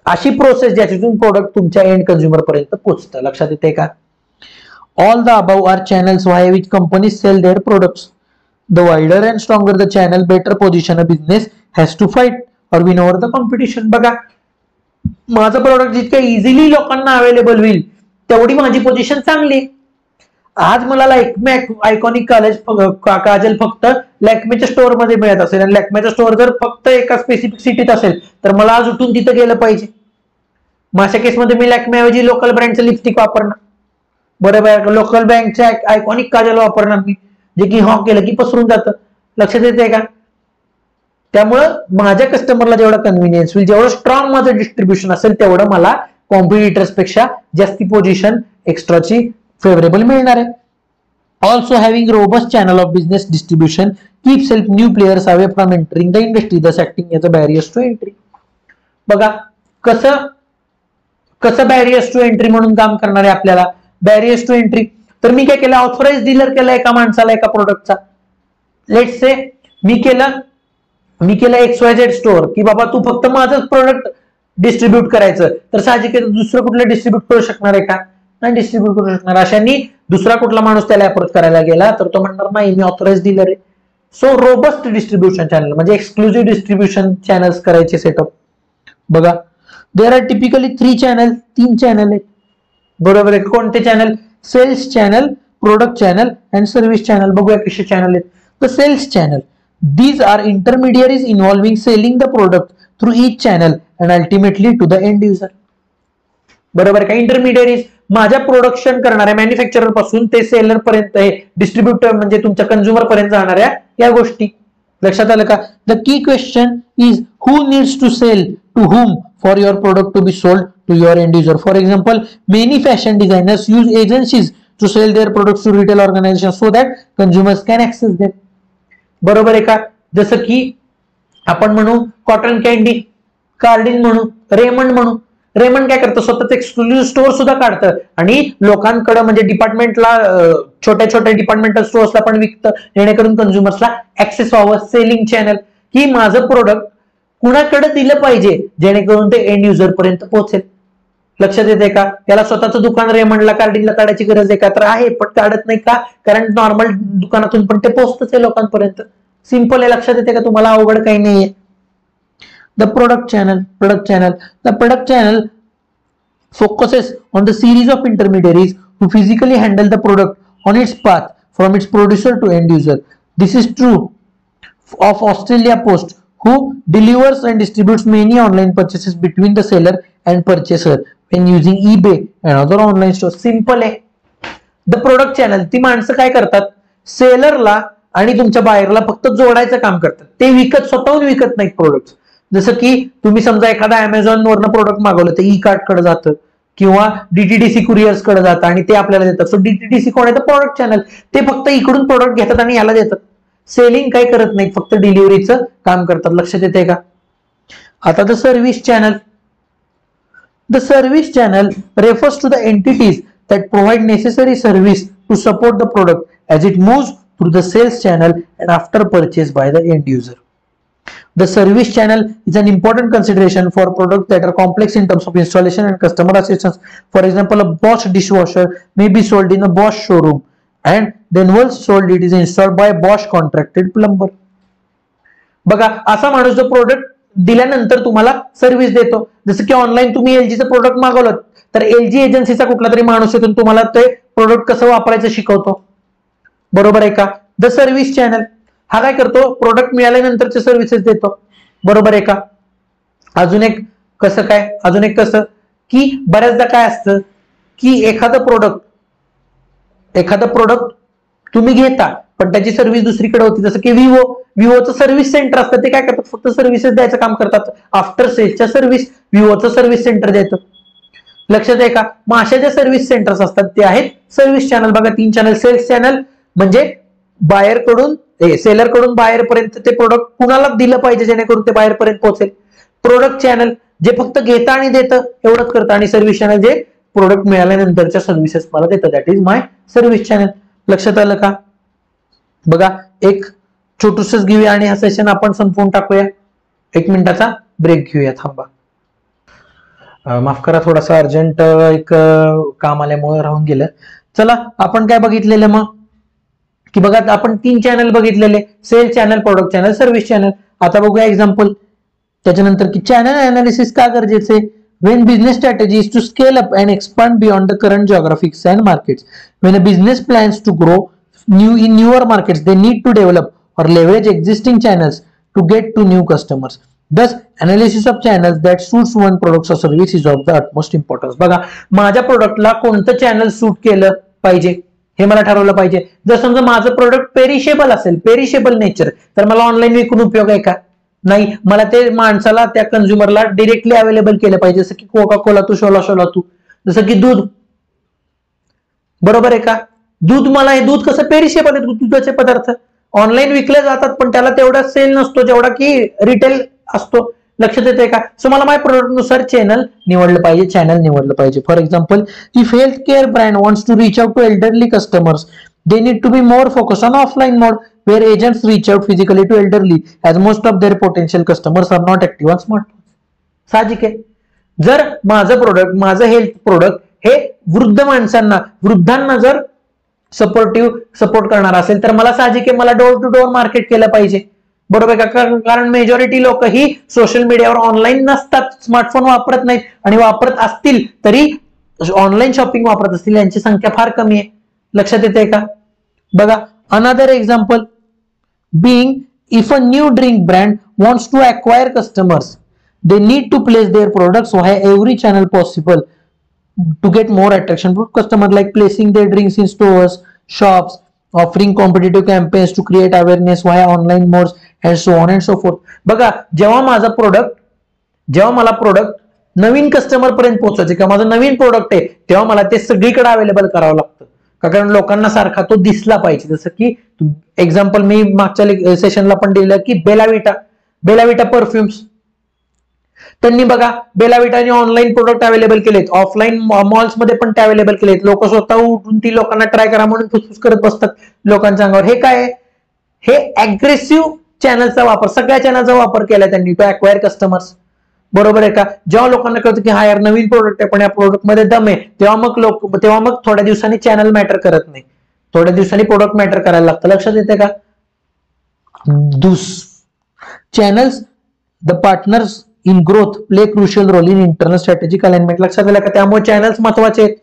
अशी प्रोसेस ज्याच्यातून प्रोडक्ट तुमच्या एंड कंझ्युमर पर्यंत पोहोचतं. लक्षात येते का? All the above are channels via which companies sell their products. The wider and stronger the channel, better position a business has to fight or win over the competition. बघा, माझं product जितकं easily लोकांना available होईल तेवढी माझी position चांगली. आज मला लॅक्मे आयकॉनिक काजल फक्त लॅक्मेच्या स्टोअर मध्ये मिळत असेल आणि लॅक्मेचा स्टोअर जर फक्त एका स्पेसिफिक सिटीत असेल तर मला आज उठून तिथं गेलं पाहिजे. माझ्या केसमध्ये मी लॅक्मेऐवजी लोकल ब्रँडचं लिपस्टिक वापरणार. बरोबर, लोकल ब्रँडचे आयकॉनिक काजल वापरणार मी, जे की हॉ केलं की पसरून जातं. लक्षात येते का? त्यामुळं माझ्या कस्टमरला जेवढा कन्व्हिनियन्स होईल, जेवढं स्ट्रॉंग माझं डिस्ट्रीब्युशन असेल, तेवढं मला कॉम्पिटिटर्स पेक्षा जास्ती पोझिशन एक्स्ट्राची फेवरेबल मिळणार आहे. Also having robust channel of business distribution keeps help new players away from entering the industry, thus acting as a barriers to entry. बघा, कसं बॅरियर्स टू एंट्री म्हणून काम करणार आहे आपल्याला. बॅरियर्स टू एंट्री तर मी काय केलं, ऑथोराइज डीलर केला एका माणसाला एका प्रोडक्टचा. लेट्स से मी केलं XYZ स्टोअर, की बाबा तू फक्त माझंच प्रोडक्ट डिस्ट्रीब्यूट करायचं. तर साहजिक दुसरं कुठलं डिस्ट्रीब्यूट करू शकणार आहे का? नाही डिस्ट्रीब्यूट करू शकणार. अशांनी दुसरा कुठला माणूस त्याला अप्रोच करायला गेला तर तो म्हणणार नाही मी ऑथोराइज डीलर आहे. सो रोबस्ट डिस्ट्रीब्युशन चॅनल म्हणजे एक्सक्लुझिव्ह डिस्ट्रीब्युशन चॅनल्स करायचे सेटअप. बघा, there are typically 3 channel, 3 channel आहेत. बरोबर आहे. कोणते channel? Sales channel, product channel and service channel. बघूया कसे चॅनल आहेत. The sales channel, these are intermediaries involving selling the product through each channel and ultimately to the end user. बरोबर का? इंटरमिडियरीज माझ्या प्रोडक्शन करणाऱ्या मॅन्युफॅक्चरर पासून ते सेलर पर्यंत आहे, डिस्ट्रीब्युटर म्हणजे तुमच्या कंझ्युमर पर्यंत जाणाऱ्या या गोष्टी. लक्षात आलं का? The key question is who needs to sell to whom for your product to be sold to your end user. For example, many fashion designers use agencies to sell their products to retail organizations so that consumers can access them. बरोबर आहे का? जसं की आपण म्हणू cotton candy, कार्डिन म्हणू, Raymond म्हणू. Raymond काय करतं, स्वतःच एक्सक्लुझिव्ह स्टोअर सुद्धा काढतं आणि लोकांकडे म्हणजे डिपार्टमेंटला, छोट्या छोट्या डिपार्टमेंटल स्टोअर्सला पण विकतं, जेणेकरून कंझ्युमर्सला ऍक्सेस व्हावं. सेलिंग चॅनल, की माझं प्रोडक्ट कुणाकडे दिलं पाहिजे जेणेकरून ते एंड युजर पर्यंत पोहोचेल. लक्षात येते का? त्याला स्वतःचं दुकान रेमंडला कार्डिनला काढायची गरज आहे का? तर आहे, पण काढत नाही का? कारण नॉर्मल दुकानातून पण ते पोहोचतच आहे लोकांपर्यंत. सिंपल आहे. लक्षात येते का? तुम्हाला अवघड काही नाहीये. The product channel focuses on the series of intermediaries who physically handle the product on its path from its producer to end user. This is true of Australia Post, who delivers and distributes many online purchases between the seller and purchaser when using eBay and other online stores. Simple आहे. The product channel, ती माणसं काय करतात, सेलरला आणि तुमच्या बायरला फक्त जोडायचं काम करतात. ते स्वतःहून विकत नाहीत प्रोडक्ट. जसं की तुम्ही समजा एखादा अमेझॉन वरनं प्रोडक्ट मागवलं तर ई कार्ट कडे जातं किंवा डीटीडीसी कुरिअर्स कडे जातं आणि ते आपल्याला देतात. सो डीटीडीसी कोण आहे तर प्रोडक्ट चॅनल. ते फक्त इकडून प्रोडक्ट घेतात आणि याला देतात. सेलिंग काय करत नाही, फक्त डिलिव्हरीचं काम करतात. लक्षात येते का? आता the service channel. The service channel refers to the entities that provide necessary service to support the product as it moves through the sales channel and after purchase by the end user. The service channel is an important consideration for products that are complex in terms of installation and customer assistance. For example, a Bosch dishwasher may be sold in a Bosch showroom and then once sold it is installed by a Bosch contracted plumber. बघा, असा माणूस जो product दिल्यानंतर तुम्हाला service देतो. जसं की online तुम्ही LGचं प्रोडक्ट मागवलं तर LG एजन्सीचा कुठला तरी माणूस येतो तुम्हाला ते प्रोडक्ट कसं वापरायचं शिकवतो. बरोबर आहे का? The service channel. हा काय करतो, प्रोडक्ट मिळाल्यानंतरचे सर्व्हिसेस देतो, बरोबर आहे का. अजून एक कसं की बऱ्याचदा काय असतं की एखादं प्रोडक्ट तुम्ही घेता पण त्याची सर्व्हिस दुसरीकडे होती, जसं की विवोचं सर्व्हिस सेंटर असतं, ते काय करतात, फक्त सर्व्हिसेस द्यायचं काम करतात. आफ्टर सेलच्या सर्व्हिस विवोचं सर्व्हिस सेंटर देतं, लक्षात आहे का. मग अशा ज्या सर्व्हिस सेंटर्स असतात ते आहेत सर्व्हिस चॅनल. बघा 3 चॅनल, सेल्स चॅनल म्हणजे सेलर कडून बायर पर्यंत ते प्रोडक्ट कुणाला दिलं पाहिजे जेणेकरून ते बायर पर्यंत पोहोचेल. प्रोडक्ट चॅनल जे फक्त घेतं आणि देतं एवढंच करतं, आणि सर्व्हिस चॅनल जे प्रोडक्ट मिळाल्यानंतरच्या सर्व्हिसेस मला देतं, that is my service channel. लक्षात आलं का. बघा एक छोटूसच घेऊया आणि हा सेशन आपण संपवून टाकूया. 1 मिनिटाचा ब्रेक घेऊया, थांबा. माफ करा, थोडासा अर्जंट एक काम आल्यामुळे राहून गेलं. चला आपण काय बघितलेलं मग की बघा आपण 3 चॅनल बघितलेले, sale channel, product channel, service channel. आता बघूया एक्झाम्पल त्याच्यानंतर की चॅनल अनालिसिस का गरजेचे. when business strategy is to scale up and expand beyond the current geographies and markets. When a business plans to grow in newer markets, they need to develop or leverage existing channels to get to new customers. Thus, analysis of channels that suits one product or service is of the utmost importance. बघा माझ्या प्रोडक्टला कोणतं channel सूट केलं पाहिजे हे मला ठरवलं पाहिजे. जर समजा माझं प्रोडक्ट पेरिशेबल असेल, पेरिशेबल नेचर, तर मला ऑनलाईन विकून उपयोग आहे का, नाही. मला ते माणसाला, त्या कंझ्युमरला डिरेक्टली अवेलेबल केलं पाहिजे, जसं की कोका कोला तू, शोला तू, जसं की दूध, बरोबर आहे का. दूध मला हे दूध कसं पेरिशेबल आहे, दुधाचे पदार्थ ऑनलाईन विकले जातात पण त्याला तेवढा सेल नसतो जेवढा की रिटेल असतो, लक्षात येते का. सो मला माझ्या प्रोडक्ट नुसार चॅनल निवडलं पाहिजे. For example, if health care brand wants to reach out to elderly customers, they need to be more focused on offline mode where agents reach out physically to elderly as most of their potential customers are not active on smartphones. साहजिक आहे. जर माझं health product हे वृद्धांना जर support करणार असेल तर मला साहजिक आहे, मला डोर टू डोर मार्केट केलं पाहिजे, बरोबर का. कारण मेजॉरिटी लोक ही सोशल मीडियावर ऑनलाईन नसतात, स्मार्टफोन वापरत नाहीत, आणि वापरत असतील तरी ऑनलाईन शॉपिंग वापरत असतील यांची संख्या फार कमी आहे, लक्षात येते का. बघा another example being if a new drink brand wants to acquire customers, they need to place their products via every channel possible to get more attraction for customers, like placing their drinks in stores, shops, offering competitive campaigns to create awareness via online modes and so on and so forth. बघा जेव्हा मला product नवीन customer पर्यंत पोहोचायचे किंवा माझं नवीन product आहे तेव्हा मला ते सगळीकडे अवेलेबल करावं लागतं, कारण लोकांना सारखा तो दिसला पाहिजे. जसं की एक्झाम्पल मी मागच्या सेशनला पण दिलं की बेलाविटा परफ्युम्स, त्यांनी बघा बेलाविटाने ऑनलाईन प्रोडक्ट अवेलेबल केलेत, ऑफलाईन मॉल्स मध्ये पण ते अवेलेबल केलेत. लोक स्वतः उठून ती लोकांना ट्राय करा म्हणून फुसफुस करत बसतात लोकांच्या अंगावर. हे काय आहे, हे अग्रेसिव्ह चॅनलचा वापर, सगळ्या चॅनलचा वापर केला त्यांनी टू अक्वायर कस्टमर्स, बरोबर आहे का. जेव्हा लोकांना कळतं की हा यार नवीन प्रोडक्ट आहे पण या प्रोडक्ट मध्ये दम आहे, तेव्हा मग थोड्या दिवसांनी चॅनल मॅटर करत नाही, थोड्या दिवसांनी प्रोडक्ट मॅटर करायला लागतं, लक्षात येते का. Channels the partners in growth play crucial role in internal strategic alignment, लक्षात आलं का. त्यामुळे चॅनल्स महत्वाचे आहेत.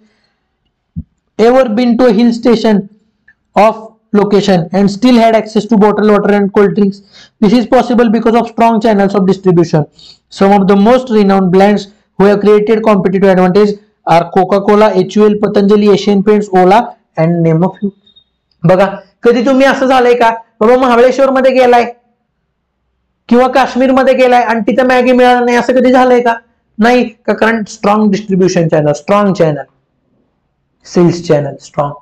Ever been to a hill station of location and still had access to bottled water and cold drinks? This is possible because of strong channels of distribution. Some of the most renowned brands who have created competitive advantage are Coca-Cola, HUL, Patanjali, Asian Paints, Ola and name a few. बघा कधी तुम्ही असं झालंय का बाबा महाबळेश्वर मध्ये गेलाय किंवा काश्मीर मध्ये गेलाय आणि तिथं मॅगी मिळालं नाही, असं कधी झालंय का. नाही का, कारण strong distribution channel, strong channel, sales channel strong.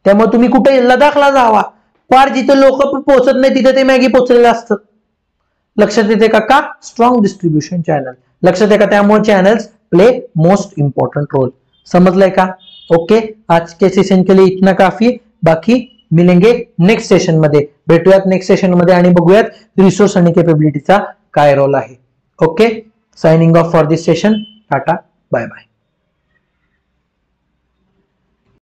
त्यामुळे तुम्ही कुठे लडाखला जावा, फार जिथे लोक पोहोचत नाही तिथे ते मॅगी पोहोचलेलं असतं, लक्षात येते का. स्ट्रॉंग डिस्ट्रीब्युशन चॅनल, लक्षात येते का. त्यामुळे channels play most important role. समझलंय का. ओके, आज के सेशन के लिए इतना काफी, बाकी मिलेंगे नेक्स्ट सेशन मध्ये. भेटूयात नेक्स्ट सेशन मध्ये आणि बघूयात रिसोर्स आणि केपेबिलिटीचा काय रोल आहे. Okay, signing off for this session. Tata, bye bye.